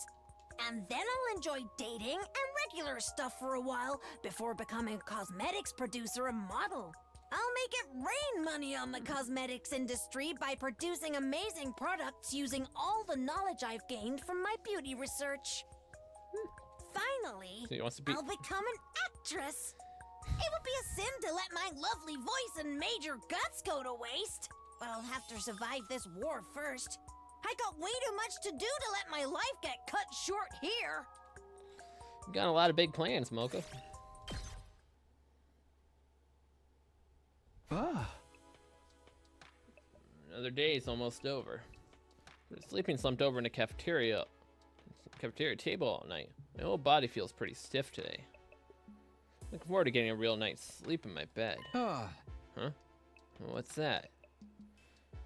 And then I'll enjoy dating and regular stuff for a while before becoming a cosmetics producer and model. I'll make it rain money on the cosmetics industry by producing amazing products using all the knowledge I've gained from my beauty research. Finally, So he wants to be... I'll become an actress. It would be a sin to let my lovely voice and major guts go to waste. But I'll have to survive this war first. I got way too much to do to let my life get cut short here. You got a lot of big plans, Mocha. Another day is almost over. I've been sleeping slumped over in the cafeteria table all night. My whole body feels pretty stiff today. Looking forward to getting a real night's sleep in my bed. Huh? What's that?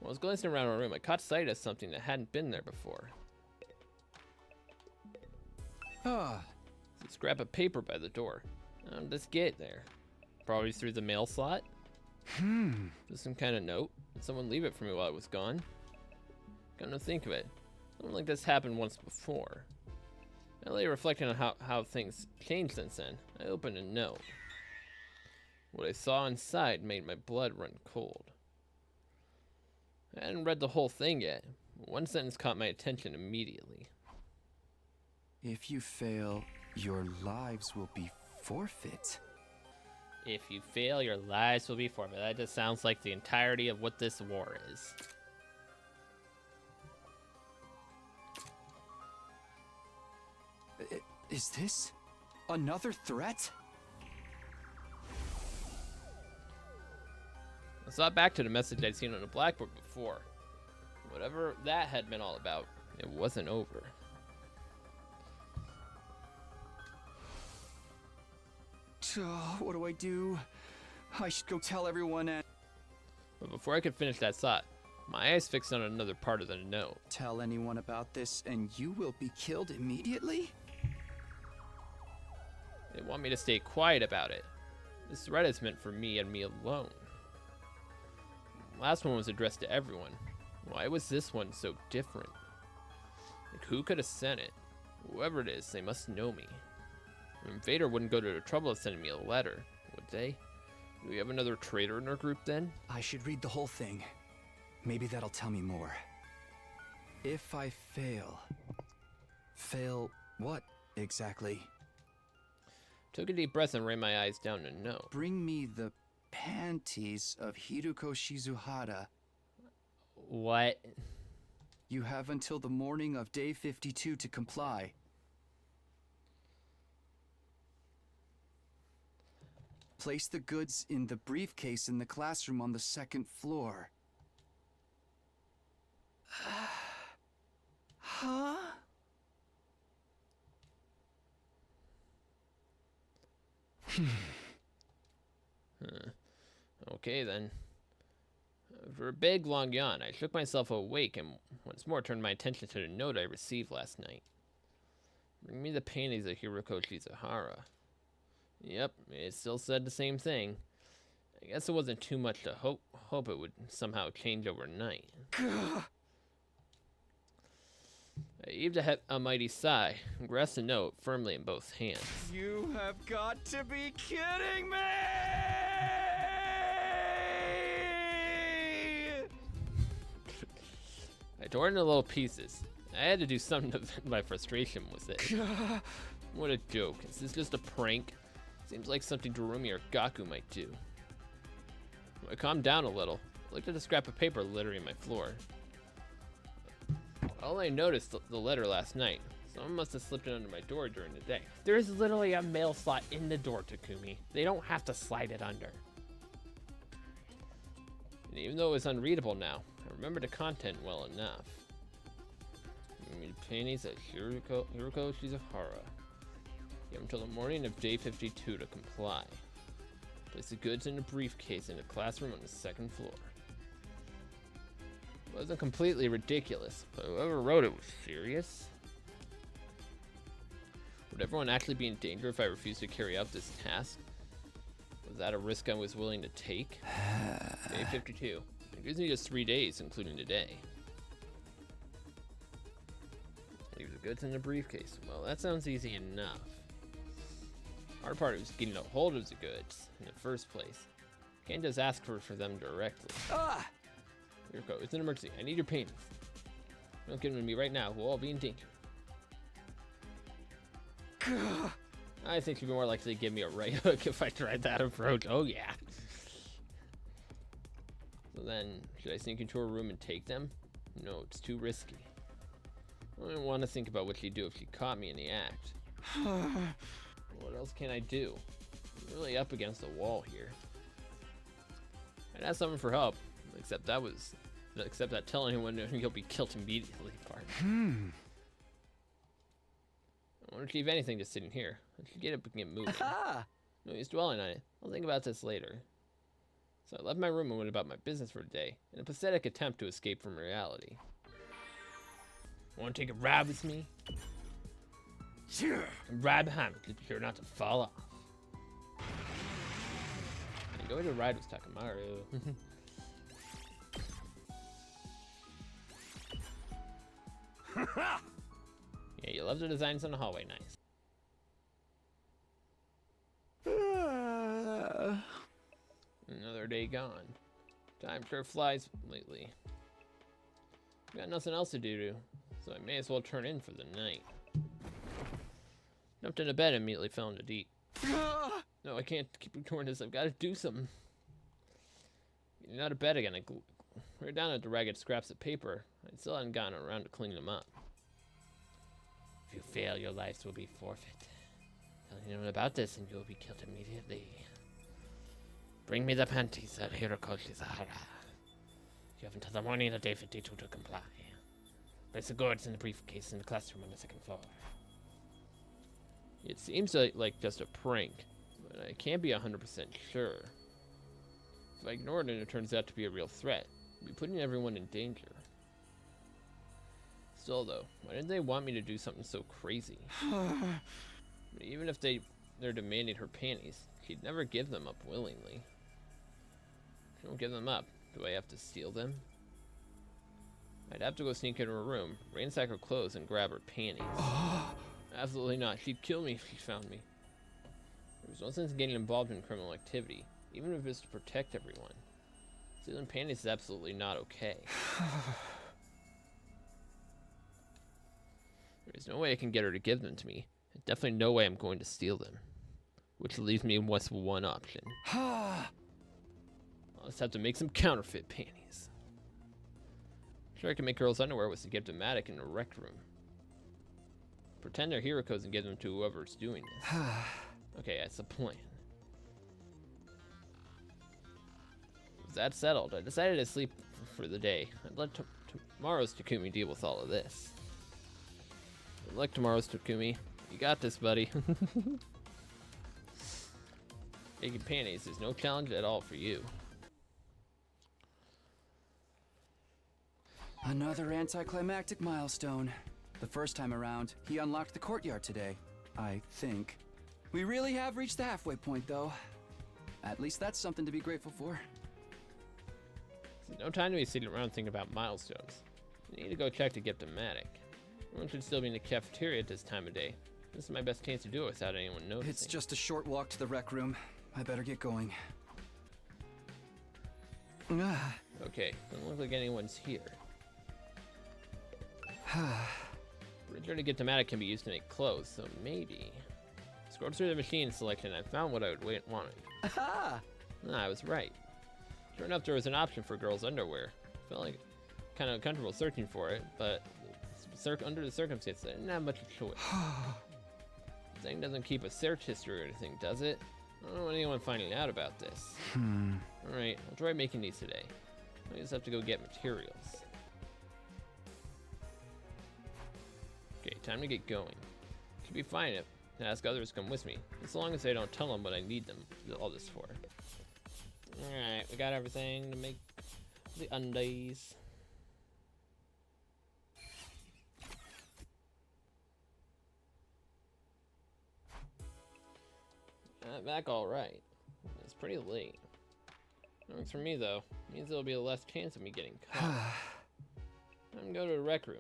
While I was glancing around my room, I caught sight of something that hadn't been there before. It's a scrap of paper by the door. How did this get there? Probably through the mail slot? Just some kind of note. Did someone leave it for me while I was gone? Come to think of it, something like this happened once before. I lay reflecting on how things changed since then. I opened a note. What I saw inside made my blood run cold. I hadn't read the whole thing yet. One sentence caught my attention immediately. If you fail, your lives will be forfeit. If you fail, your lives will be forfeit. That just sounds like the entirety of what this war is. Is this another threat? I saw back to the message I'd seen on the blackboard before. Whatever that had been all about, it wasn't over. What do I do? I should go tell everyone and... But before I could finish that thought, my eyes fixed on another part of the note. Tell anyone about this and you will be killed immediately? They want me to stay quiet about it. This threat is meant for me and me alone. The last one was addressed to everyone. Why was this one so different? Like, who could have sent it? Whoever it is, they must know me. An invader wouldn't go to the trouble of sending me a letter, would they? Do we have another traitor in our group then? I should read the whole thing. Maybe that'll tell me more. If I fail... Fail what, exactly? Took a deep breath and ran my eyes down the note. Bring me the panties of Hiruko Shizuhara. What? You have until the morning of day 52 to comply. Place the goods in the briefcase in the classroom on the second floor. Huh? Okay then. For a big long yawn, I shook myself awake and once more turned my attention to the note I received last night. Bring me the panties of Hiruko Shizuhara. Yep, it still said the same thing. I guess it wasn't too much to hope it would somehow change overnight. I heaved a mighty sigh and grasped the note firmly in both hands. You have got to be kidding me! I tore it into little pieces. I had to do something to vent my frustration with it. What a joke. Is this just a prank? Seems like something Dorumi or Gaku might do. When I calmed down a little, I looked at a scrap of paper littering my floor. I only noticed the letter last night. Someone must have slipped it under my door during the day. There's literally a mail slot in the door, Takumi. They don't have to slide it under. And even though it was unreadable now, I remembered the content well enough. Panties at Hiruko Shizuhara. Give until the morning of day 52 to comply. Place the goods in a briefcase in a classroom on the second floor. It wasn't completely ridiculous, but whoever wrote it was serious. Would everyone actually be in danger if I refused to carry out this task? Was that a risk I was willing to take? Day 52. It gives me just 3 days, including today. Leave the goods in the briefcase. Well, that sounds easy enough. Hard part was getting a hold of the goods in the first place. Can't just ask for them directly. Ah! Here we go. It's an emergency. I need your paintings. Don't give them to me right now. We'll all be in danger. I think you'd be more likely to give me a right hook if I tried that approach. Oh, yeah. So then, should I sneak into her room and take them? No, it's too risky. I don't want to think about what she'd do if she caught me in the act. What else can I do? I'm really up against the wall here. I'd ask someone for help, except that telling anyone you'll be killed immediately part. I won't achieve anything just sitting here. I should get up and get moving. No use dwelling on it. I'll think about this later. So I left my room and went about my business for the day, in a pathetic attempt to escape from reality. Want to take a ride with me? Sure. Ride behind me, be sure not to fall off. And going to ride with Takamaru. Yeah, you love the designs on the hallway, nice. gone. Time sure flies lately. Got nothing else to do, so I may as well turn in for the night. Jumped into bed and immediately fell into deep. No, I can't keep ignoring this. I've got to do something. Getting out of bed again, I glared down at the ragged scraps of paper. I still hadn't gotten around to cleaning them up. If you fail, your lives will be forfeit. Tell anyone about this and you will be killed immediately. Bring me the panties that Hiroko Shizahara. You have until the morning of day 52 to comply. Place the goods in the briefcase in the classroom on the second floor. It seems like just a prank, but I can't be 100% sure. If I ignore it and it turns out to be a real threat, I'll be putting everyone in danger. Still though, why didn't they want me to do something so crazy? Even if they're demanding her panties, she'd never give them up willingly. If I don't give them up, do I have to steal them? I'd have to go sneak into her room, ransack her clothes, and grab her panties. Absolutely not. She'd kill me if she found me. There's no sense in getting involved in criminal activity, even if it's to protect everyone. Stealing panties is absolutely not okay. There's no way I can get her to give them to me. And definitely no way I'm going to steal them. Which leaves me with one option. I'll just have to make some counterfeit panties. Sure, I can make girls' underwear with the gift of Matic in the rec room. Pretend they're Hiroko's and give them to whoever's doing this. Okay, that's the plan. With that settled, I decided to sleep for the day. I'd let tomorrow's Takumi deal with all of this. Good luck tomorrow's Takumi. You got this, buddy. Making panties is no challenge at all for you. Another anticlimactic milestone. The first time around, he unlocked the courtyard today, I think. We really have reached the halfway point, though. At least that's something to be grateful for. There's no time to be sitting around thinking about milestones. You need to go check to get to Matic. Everyone should still be in the cafeteria at this time of day. This is my best chance to do it without anyone noticing. It's just a short walk to the rec room. I better get going. Okay, doesn't look like anyone's here. Return to get to Matic can be used to make clothes, so maybe. Scrolled through the machine selection and I found what I would wanted. I was right. Sure enough, there was an option for girls' underwear. Felt like kind of uncomfortable searching for it, but under the circumstances, I didn't have much choice. This thing doesn't keep a search history or anything, does it? I don't want anyone finding out about this. Alright, I'll try making these today. I just have to go get materials. Okay, time to get going. Should be fine if I ask others to come with me, as long as I don't tell them what I need them all this for. Alright, we got everything to make the undies. Back all right. It's pretty late. That works for me though. It means there'll be a less chance of me getting caught. I'm gonna go to the rec room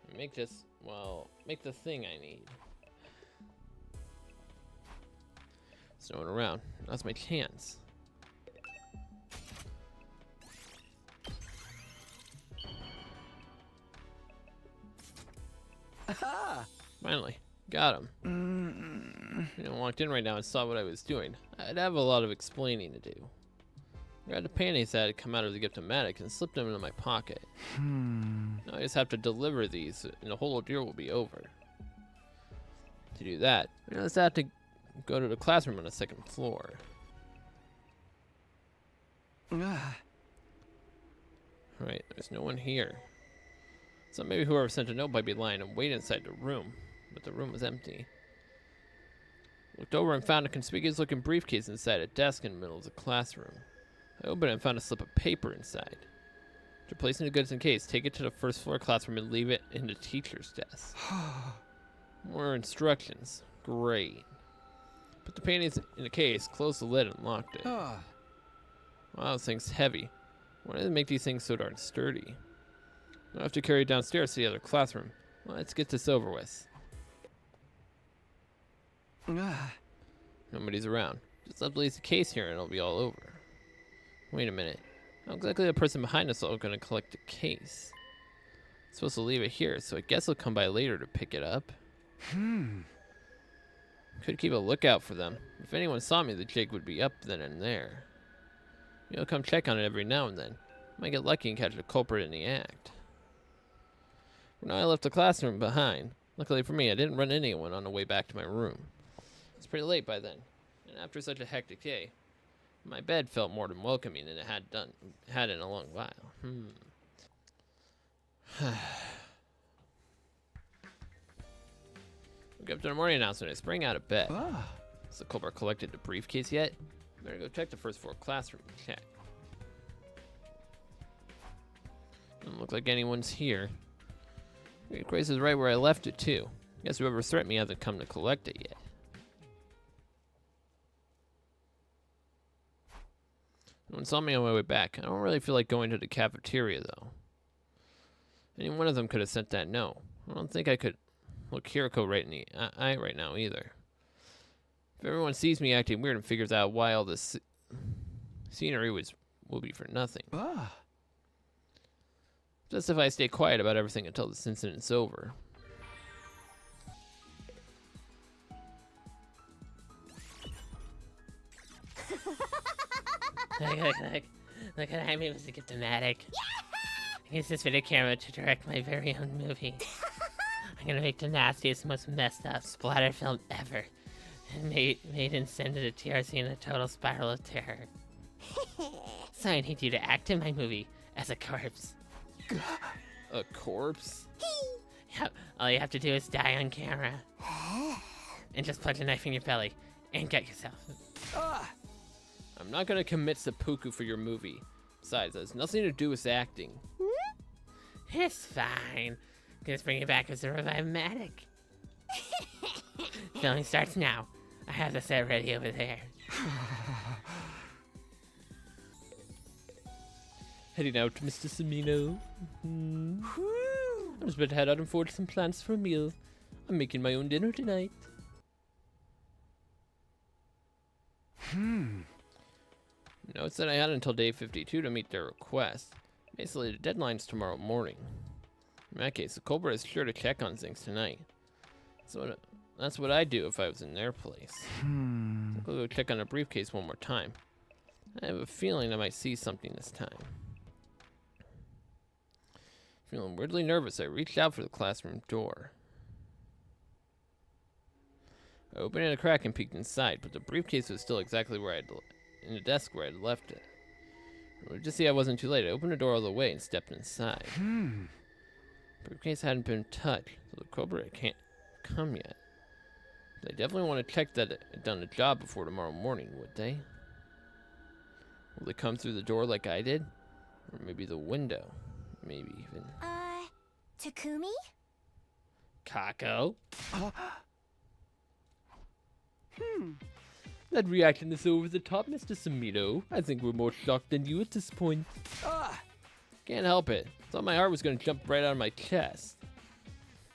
and make this, well, make the thing I need. There's no one around. That's my chance. Finally, got him. You know, walked in right now and saw what I was doing. I'd have a lot of explaining to do. Grabbed the panties that had come out of the gift of Matic and slipped them into my pocket. Now I just have to deliver these and the whole ordeal will be over. To do that, I just have to go to the classroom on the second floor. Alright, there's no one here. So maybe whoever sent a note might be lying and wait inside the room, but the room was empty. Looked over and found a conspicuous looking briefcase inside a desk in the middle of the classroom. I opened it and found a slip of paper inside. After placing the goods in case, take it to the first floor classroom and leave it in the teacher's desk. More instructions. Great. Put the panties in the case, closed the lid, and locked it. Wow, this thing's heavy. Why do they make these things so darn sturdy? I'll have to carry it downstairs to the other classroom. Let's get this over with. Nobody's around. Just leave the case here and it'll be all over. Wait a minute. How exactly the person behind us all going to collect the case? I'm supposed to leave it here, so I guess he'll come by later to pick it up. Could keep a lookout for them. If anyone saw me, the jig would be up then and there. Maybe I'll come check on it every now and then. Might get lucky and catch a culprit in the act. For now, I left the classroom behind. Luckily for me, I didn't run into anyone on the way back to my room. It's pretty late by then, and after such a hectic day, my bed felt more than welcoming than it had in a long while. Woke up to the morning announcement. I sprang out of bed. Has the culprit collected the briefcase yet? Better go check the first floor classroom. Check. Doesn't look like anyone's here. Grace is right where I left it too. Guess whoever threatened me hasn't come to collect it yet. No one saw me on my way back. I don't really feel like going to the cafeteria though. Any one of them could have sent that note. I don't think I could look Hiroko right in the eye right now either. If everyone sees me acting weird and figures out why all this scenery will be for nothing. Just if I stay quiet about everything until this incident's over. Look at I'm able to get dramatic. I use this video camera to direct my very own movie. I'm gonna make the nastiest, most messed up splatter film ever. And made and send it to TRC in a total spiral of terror. So I need you to act in my movie as a corpse. A corpse? Yep, all you have to do is die on camera. And just plunge a knife in your belly and get yourself. I'm not gonna commit seppuku for your movie. Besides, that has nothing to do with acting. It's fine. Just bring it back as a revive-matic. Filming starts now. I have the set ready over there. Heading out, Mr. Samino. I'm just about to head out and forge some plans for a meal. I'm making my own dinner tonight. Notes that I had until day 52 to meet their request. Basically, the deadline's tomorrow morning. In that case, the culprit is sure to check on things tonight. So that's what I'd do if I was in their place. I'll go check on the briefcase one more time. I have a feeling I might see something this time. Feeling weirdly nervous, I reached out for the classroom door. I opened it a crack and peeked inside, but the briefcase was still exactly where in the desk where I'd left it. Just see I wasn't too late. I opened the door all the way and stepped inside. The briefcase hadn't been touched, so the culprit can't come yet. They definitely want to check that it had done the job before tomorrow morning, would they? Will they come through the door like I did? Or maybe the window? Maybe even... Takumi? Kako? That reaction is over the top, Mr. Samito. I think we're more shocked than you at this point. Can't help it. Thought my heart was going to jump right out of my chest.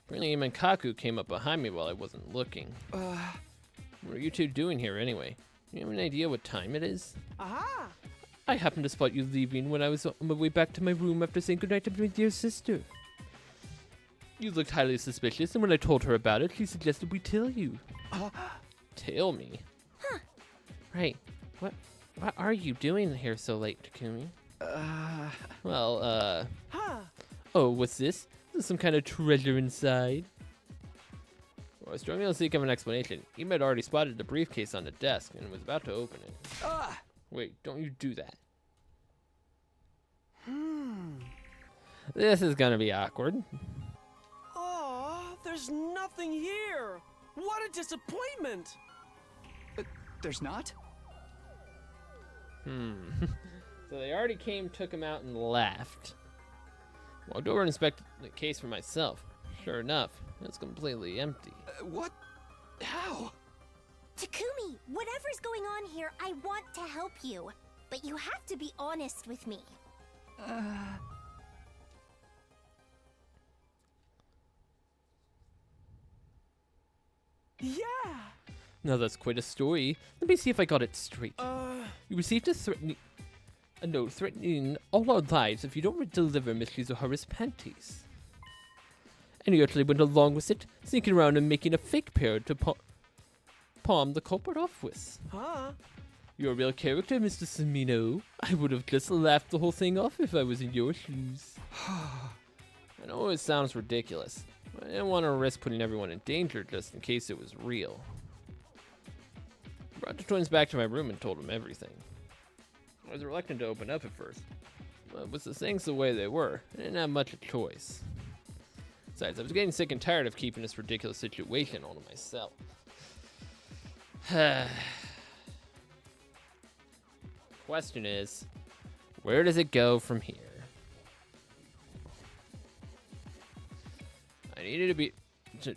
Apparently even Kaku came up behind me while I wasn't looking. What are you two doing here anyway? Do you have an idea what time it is? I happened to spot you leaving when I was on my way back to my room after saying goodnight to my dear sister. You looked highly suspicious, and when I told her about it, she suggested we tell you. Tell me? Right. What are you doing here so late, Takumi? Oh, what's this? Is there some kind of treasure inside? Well, I was struggling to seek of an explanation. He had already spotted the briefcase on the desk and was about to open it. Wait, don't you do that. This is gonna be awkward. There's nothing here. What a disappointment. There's not? So they already came, took him out, and left. Walked over and inspected the case for myself. Sure enough, it's completely empty. What? How? Takumi, whatever's going on here, I want to help you. But you have to be honest with me. Yeah. Now that's quite a story. Let me see if I got it straight. You received a threatening... A note threatening all our lives if you don't deliver Miss Shizuhara's panties. And you actually went along with it, sneaking around and making a fake pair to palm the culprit off with. Huh? You're a real character, Mr. Samino. I would have just laughed the whole thing off if I was in your shoes. I know it sounds ridiculous, but I didn't want to risk putting everyone in danger just in case it was real. I brought the twins back to my room and told them everything. I was reluctant to open up at first, but with the things the way they were, I didn't have much of a choice. Besides, I was getting sick and tired of keeping this ridiculous situation all to myself. Question is, where does it go from here? I needed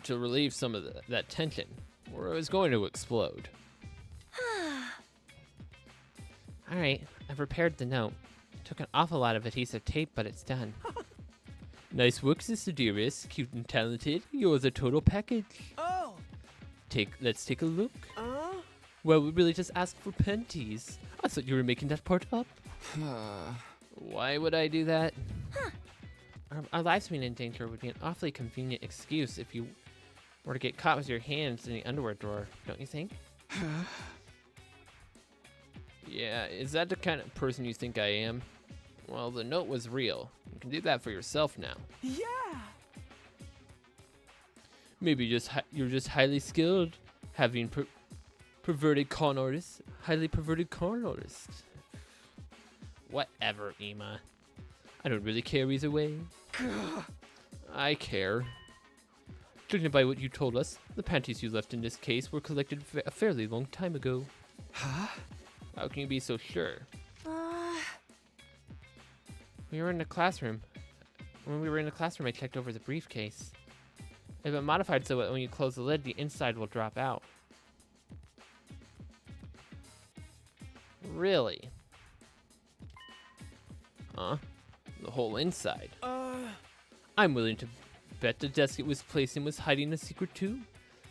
to relieve some of that tension, or I was going to explode. Alright, I've repaired the note. It took an awful lot of adhesive tape, but it's done. Nice work, Sister Dearest. Cute and talented. You're the total package. Oh! Let's take a look. Well, we really just asked for panties. I thought you were making that part up. Why would I do that? Our lives being in danger would be an awfully convenient excuse if you were to get caught with your hands in the underwear drawer, don't you think? Yeah, is that the kind of person you think I am? Well, the note was real. You can do that for yourself now. Yeah! Maybe you're just highly skilled, having perverted con artist. Highly perverted con artist. Whatever, Ema. I don't really care either way. I care. Judging by what you told us, the panties you left in this case were collected a fairly long time ago. Huh? How can you be so sure? We were in the classroom. When we were in the classroom, I checked over the briefcase. It's been modified so that when you close the lid, the inside will drop out. Really? Huh? The whole inside? I'm willing to bet the desk it was placed in was hiding a secret too.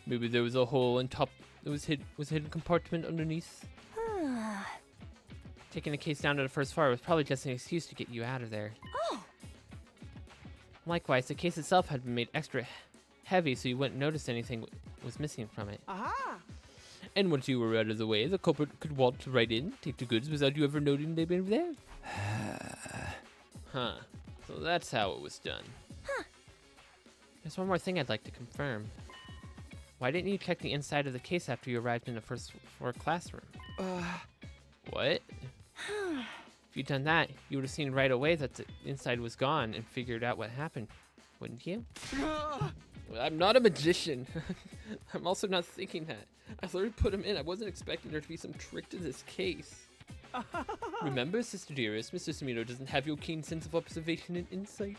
Maybe there was a hole on top that was hidden compartment underneath. Taking the case down to the first floor was probably just an excuse to get you out of there. Likewise, the case itself had been made extra heavy so you wouldn't notice anything was missing from it. And once you were out of the way, the culprit could waltz right in, take the goods without you ever noting they'd been there. Huh. So that's how it was done. There's one more thing I'd like to confirm. Why didn't you check the inside of the case after you arrived in the first floor classroom? What? If you'd done that, you would have seen right away that the inside was gone and figured out what happened, wouldn't you? Well, I'm not a magician. I'm also not thinking that. I already put him in. I wasn't expecting there to be some trick to this case. Remember, Sister Dearest, Mr. Samino doesn't have your keen sense of observation and insight.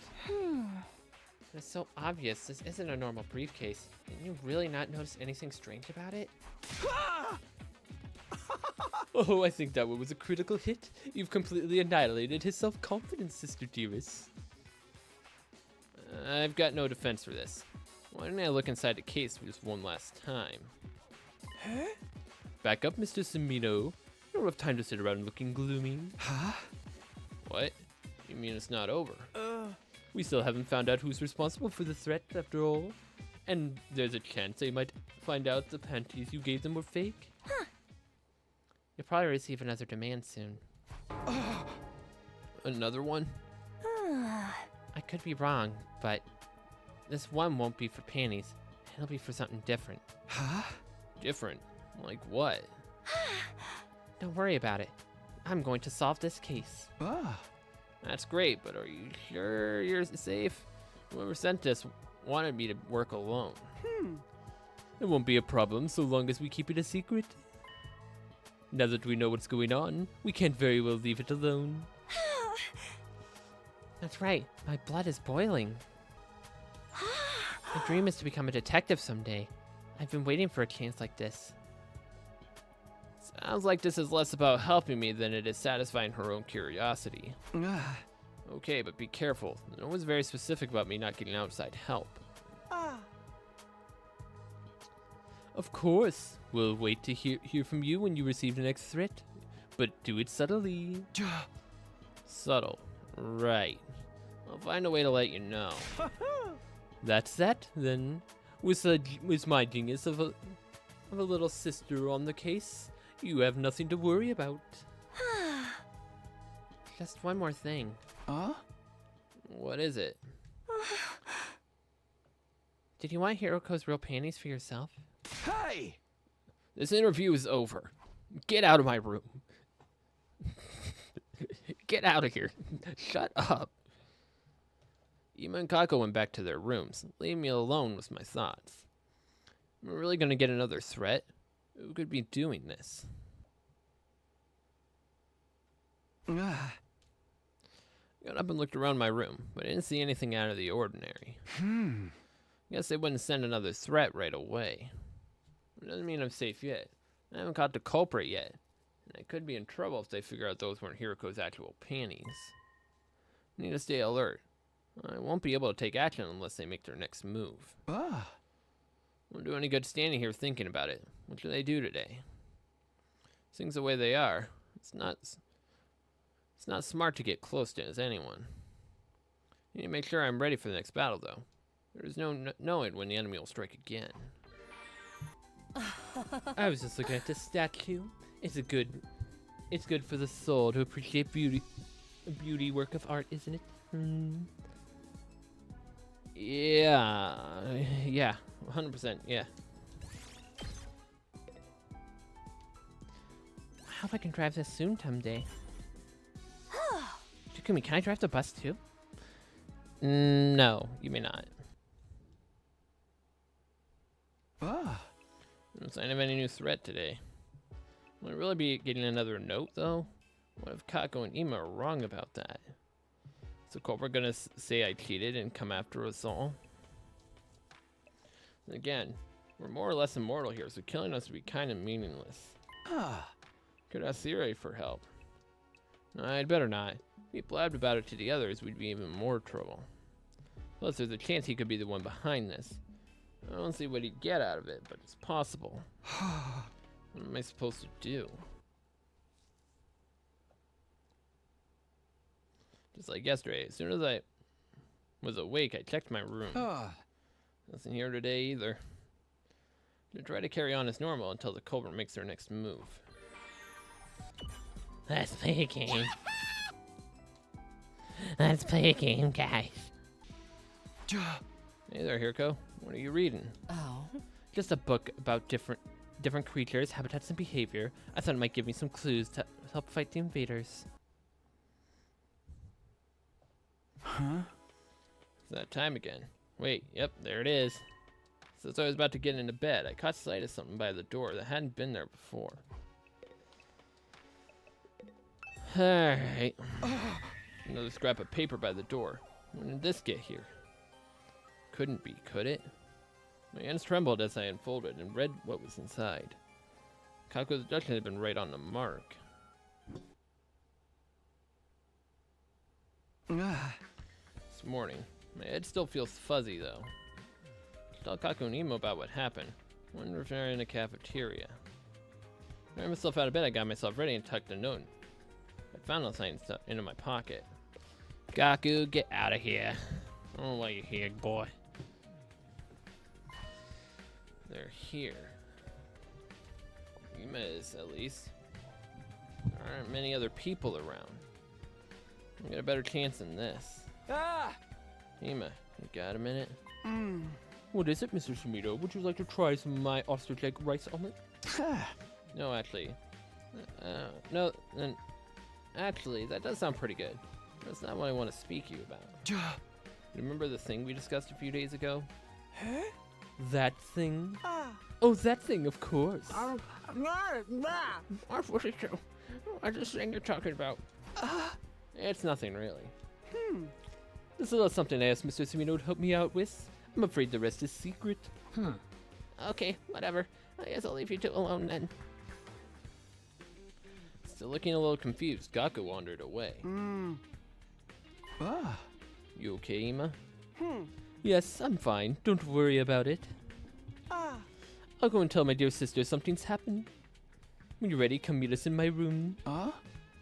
It's so obvious this isn't a normal briefcase. Didn't you really not notice anything strange about it? Oh, I think that one was a critical hit. You've completely annihilated his self-confidence, Sister Dearest. I've got no defense for this. Why don't I look inside the case just one last time? Back up, Mr. Samino. You don't have time to sit around looking gloomy. What? You mean it's not over? We still haven't found out who's responsible for the threat, after all. And there's a chance they might find out the panties you gave them were fake. You'll probably receive another demand soon. Another one? I could be wrong, but this one won't be for panties. It'll be for something different. Different? Like what? Don't worry about it. I'm going to solve this case. That's great, but are you sure you're safe? Whoever sent this wanted me to work alone. It won't be a problem so long as we keep it a secret. Now that we know what's going on, we can't very well leave it alone. That's right, my blood is boiling. My dream is to become a detective someday. I've been waiting for a chance like this. Sounds like this is less about helping me than it is satisfying her own curiosity. Okay, but be careful. No one's very specific about me not getting outside help. Of course. We'll wait to hear from you when you receive the next threat. But do it subtly. Subtle. Right. I'll find a way to let you know. That's that, then. With my genius of a little sister on the case, you have nothing to worry about. Just one more thing. Huh? What is it? Did you want Hiroko's real panties for yourself? Hey! This interview is over. Get out of my room. Get out of here. Shut up. Ima and Kako went back to their rooms, leaving me alone with my thoughts. Am I really going to get another threat? Who could be doing this? Got up and looked around my room, but I didn't see anything out of the ordinary. Guess they wouldn't send another threat right away. It doesn't mean I'm safe yet. I haven't caught the culprit yet, and I could be in trouble if they figure out those weren't Hiroko's actual panties. I need to stay alert. I won't be able to take action unless they make their next move. Won't do any good standing here thinking about it. What should they do today? Things the way they are, it's not smart to get close to as anyone. I need to make sure I'm ready for the next battle, though. There is no knowing when the enemy will strike again. I was just looking at this statue. It's good for the soul to appreciate beauty. A beauty work of art, isn't it? Yeah, 100%, yeah. I hope I can drive this soon someday. Takumi, can I drive the bus too? No, you may not. No sign of any new threat today. Will I really be getting another note, though? What if Kako and Ima are wrong about that? Is the culprit gonna say I cheated and come after us all? And again, we're more or less immortal here, so killing us would be kind of meaningless. Could ask Siri for help. No, I'd better not. If he blabbed about it to the others, we'd be even more trouble. Plus, there's a chance he could be the one behind this. I don't see what he'd get out of it, but it's possible. What am I supposed to do? Just like yesterday, as soon as I was awake, I checked my room. Nothing here today either. To try to carry on as normal until the culprit makes their next move. Let's play a game. Let's play a game, guys. Hey there, Hiroko. What are you reading? Oh. Just a book about different creatures, habitats, and behavior. I thought it might give me some clues to help fight the invaders. Huh? It's that time again. Wait, yep, there it is. So as I was about to get into bed, I caught sight of something by the door that hadn't been there before. Alright. Another scrap of paper by the door. When did this get here? Couldn't be, could it? My hands trembled as I unfolded and read what was inside. Kako's deduction had been right on the mark. This morning. My head still feels fuzzy, though. Tell Kako and Imo about what happened. Wonder if they're in a cafeteria. I got myself out of bed, I got myself ready and tucked a note. I found the sign stuff into my pocket. Gaku, get out of here. I don't want you here, boy. They're here. Ima is, at least. There aren't many other people around. I got a better chance than this. Ima, you got a minute? What is it, Mr. Sumito? Would you like to try some of my ostrich egg rice omelet? No, actually. Actually, that does sound pretty good. That's not what I want to speak to you about. Remember the thing we discussed a few days ago? Huh? That thing? Oh, that thing, of course. What's this thing you're talking about? It's nothing, really. There's a little something I asked Mr. Sumito to help me out with. I'm afraid the rest is secret. Okay, whatever. I guess I'll leave you two alone then. Still looking a little confused, Gaku wandered away. You okay, Ima? Yes, I'm fine. Don't worry about it. I'll go and tell my dear sister something's happened. When you're ready, come meet us in my room.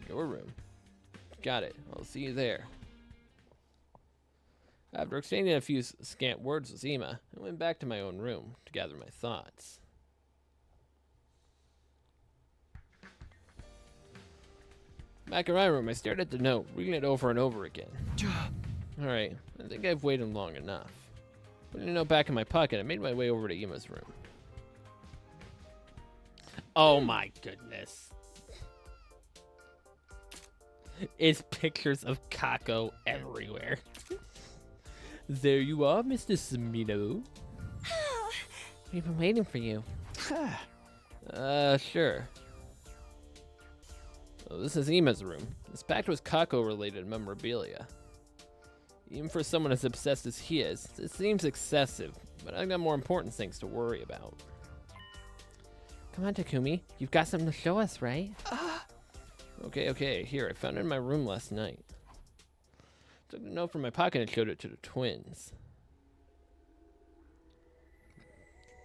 Your room? got it. I'll see you there. After exchanging a few scant words with Ima, I went back to my own room to gather my thoughts. Back in my room, I stared at the note, reading it over and over again. Alright, I think I've waited long enough. Putting the note back in my pocket, I made my way over to Ima's room. Oh my goodness. It's pictures of Kako everywhere. There you are, Mr. Samino. We've been waiting for you. Sure. Oh, this is Ima's room. It's packed with Kako-related memorabilia. Even for someone as obsessed as he is, it seems excessive, but I've got more important things to worry about. Come on, Takumi. You've got something to show us, right? Okay, here, I found it in my room last night. Took the note from my pocket and showed it to the twins.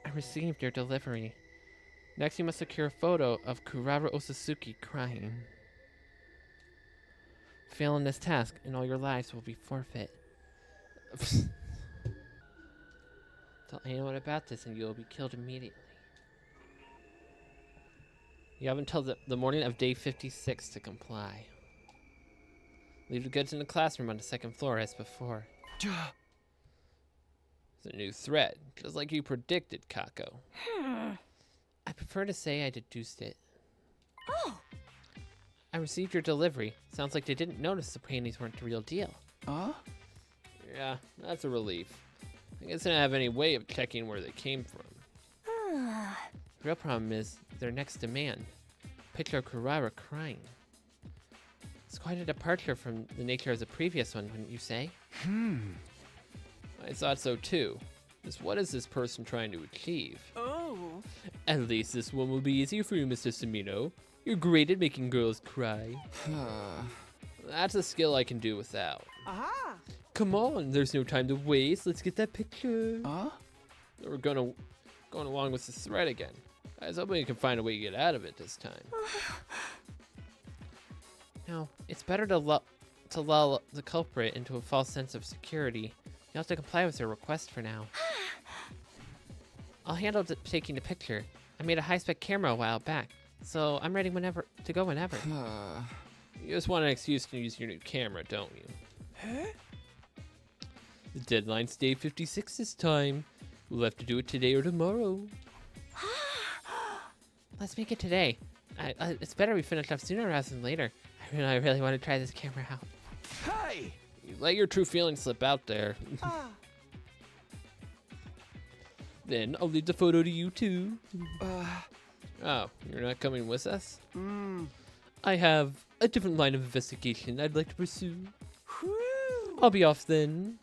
I received your delivery. Next, you must secure a photo of Kurara Osatsuki crying. Fail in this task, and all your lives will be forfeit. Tell anyone about this, and you will be killed immediately. You have until the morning of day 56 to comply. Leave the goods in the classroom on the second floor as before. It's a new threat, just like you predicted, Kako. I prefer to say I deduced it. Oh! I received your delivery. Sounds like they didn't notice the panties weren't the real deal. Yeah, that's a relief. I guess I didn't have any way of checking where they came from. The real problem is their next demand. Picture of Kurara crying. It's quite a departure from the nature of the previous one, wouldn't you say? I thought so too. Just what is this person trying to achieve? Oh. At least this one will be easier for you, Mr. Samino. You're great at making girls cry. That's a skill I can do without. Aha! Come on, there's no time to waste. Let's get that picture. We're going along with the threat again. I was hoping you can find a way to get out of it this time. No, it's better to lull the culprit into a false sense of security. You have to comply with your request for now. I'll handle taking the picture. I made a high-spec camera a while back, so I'm ready whenever. You just want an excuse to use your new camera, don't you? The deadline's day 56 this time. We'll have to do it today or tomorrow. Let's make it today. It's better we finish up sooner rather than later. I really want to try this camera out. Hey! You let your true feelings slip out there. Then I'll leave the photo to you too. Oh, you're not coming with us? I have a different line of investigation I'd like to pursue. I'll be off then.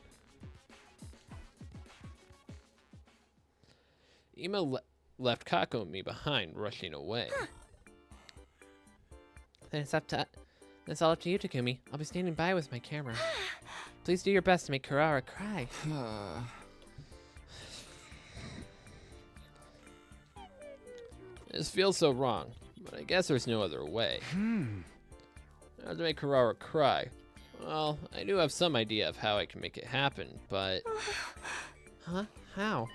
Ima left Kako and me behind, rushing away. Then it's all up to you, Takumi. I'll be standing by with my camera. Please do your best to make Kurara cry. This feels so wrong, but I guess there's no other way. How to make Kurara cry? Well, I do have some idea of how I can make it happen, but... Huh? How?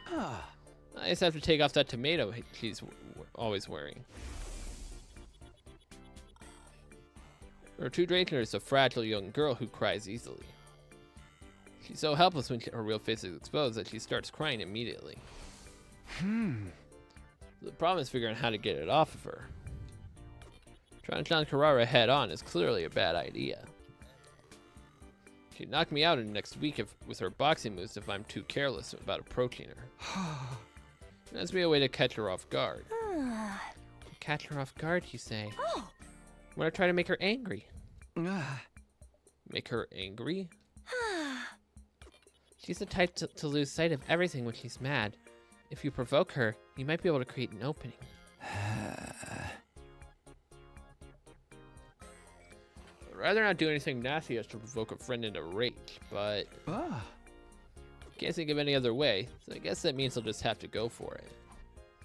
I just have to take off that tomato she's always wearing. Her true nature is a fragile young girl who cries easily. She's so helpless when her real face is exposed that she starts crying immediately. The problem is figuring out how to get it off of her. Trying to challenge Kurara head on is clearly a bad idea. She'd knock me out in the next week with her boxing moves if I'm too careless about approaching her. There has to be a way to catch her off guard. Catch her off guard, you say? Want to try to make her angry? Make her angry? She's the type to lose sight of everything when she's mad. If you provoke her, you might be able to create an opening. I'd rather not do anything nasty as to provoke a friend into rage, but... Can't think of any other way, so I guess that means I'll just have to go for it.